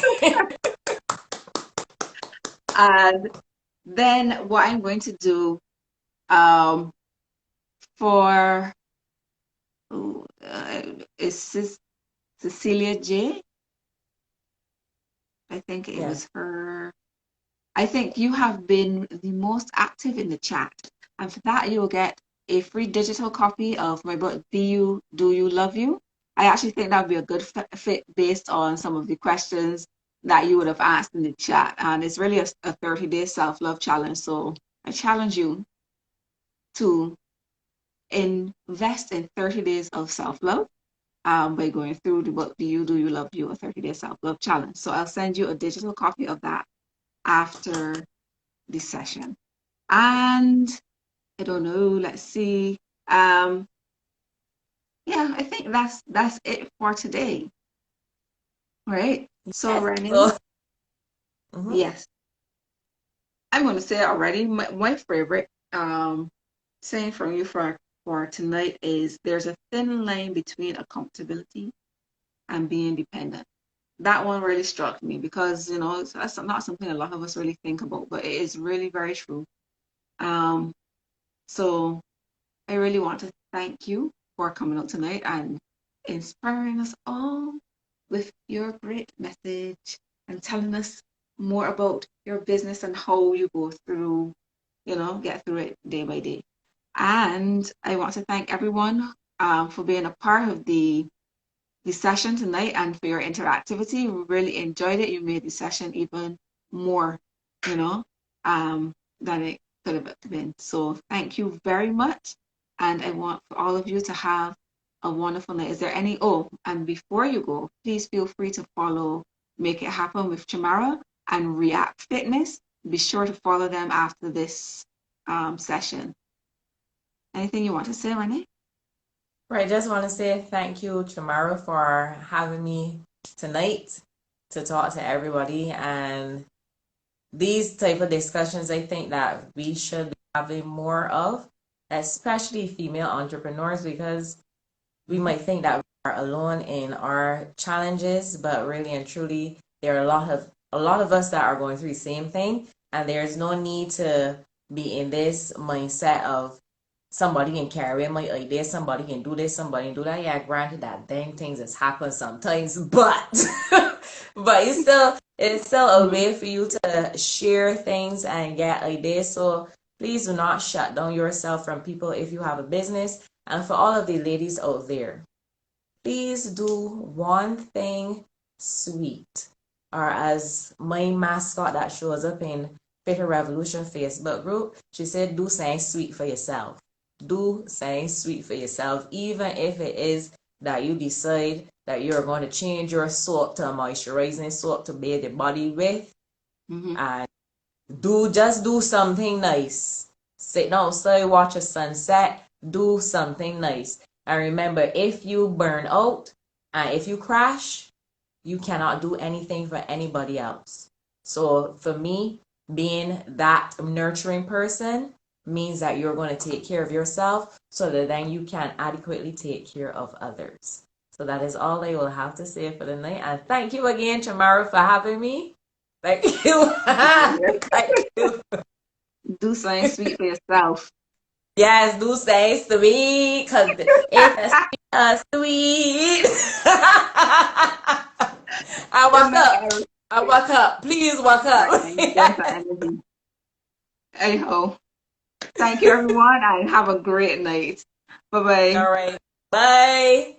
And then what I'm going to do for is Cecilia J. I think it was her. I think you have been the most active in the chat. And for that, you will get a free digital copy of my book, Do You Love You? I actually think that would be a good fit based on some of the questions that you would have asked in the chat. And it's really a 30-day self-love challenge. So I challenge you to invest in 30 days of self-love by going through the book, Do You Love You? A 30-day self-love challenge. So I'll send you a digital copy of that after the session. And I don't know, let's see. Yeah, I think that's it for today. Right? So Renee, yes. I'm gonna say it already. My favorite saying from you for tonight is there's a thin line between accountability and being dependent. That one really struck me because that's not something a lot of us really think about, but it is really very true. So I really want to thank you for coming out tonight and inspiring us all with your great message and telling us more about your business and how you go through, get through it day by day. And I want to thank everyone for being a part of the session tonight and for your interactivity. We really enjoyed it. You made the session even more, than it could have been. So thank you very much. And I want for all of you to have a wonderful night. Is there any, and before you go, please feel free to follow Make It Happen with Chamara and REAC Fitness. Be sure to follow them after this session. Anything you want to say, Renee? Right, just want to say thank you, Chamara, for having me tonight to talk to everybody. And these type of discussions, I think that we should be having more of, especially female entrepreneurs, because we might think that we are alone in our challenges, but really and truly, there are a lot of us that are going through the same thing, and there's no need to be in this mindset of somebody can carry my idea, somebody can do this, somebody can do that. Yeah, granted that dang things has happened sometimes, but but it's still a way for you to share things and get ideas. So please do not shut down yourself from people if you have a business. And for all of the ladies out there, please do one thing sweet. Or as my mascot that shows up in Fitter Revolution Facebook group, she said, do something sweet for yourself. Do something sweet for yourself, even if it is that you decide that you're going to change your soap to a moisturizing soap to bathe your body with. And just do something nice. Sit outside, watch a sunset, do something nice. And remember, if you burn out and if you crash, you cannot do anything for anybody else. So for me, being that nurturing person means that you're going to take care of yourself so that then you can adequately take care of others. So that is all I will have to say for the night. And thank you again, Chamara, for having me. Thank you. Thank you. Do something sweet for yourself. Yes, do say sweet, because it's a sweet. I walk up. I walk up. Please walk up. Anyhow, thank you everyone and have a great night. Bye-bye. All right. Bye.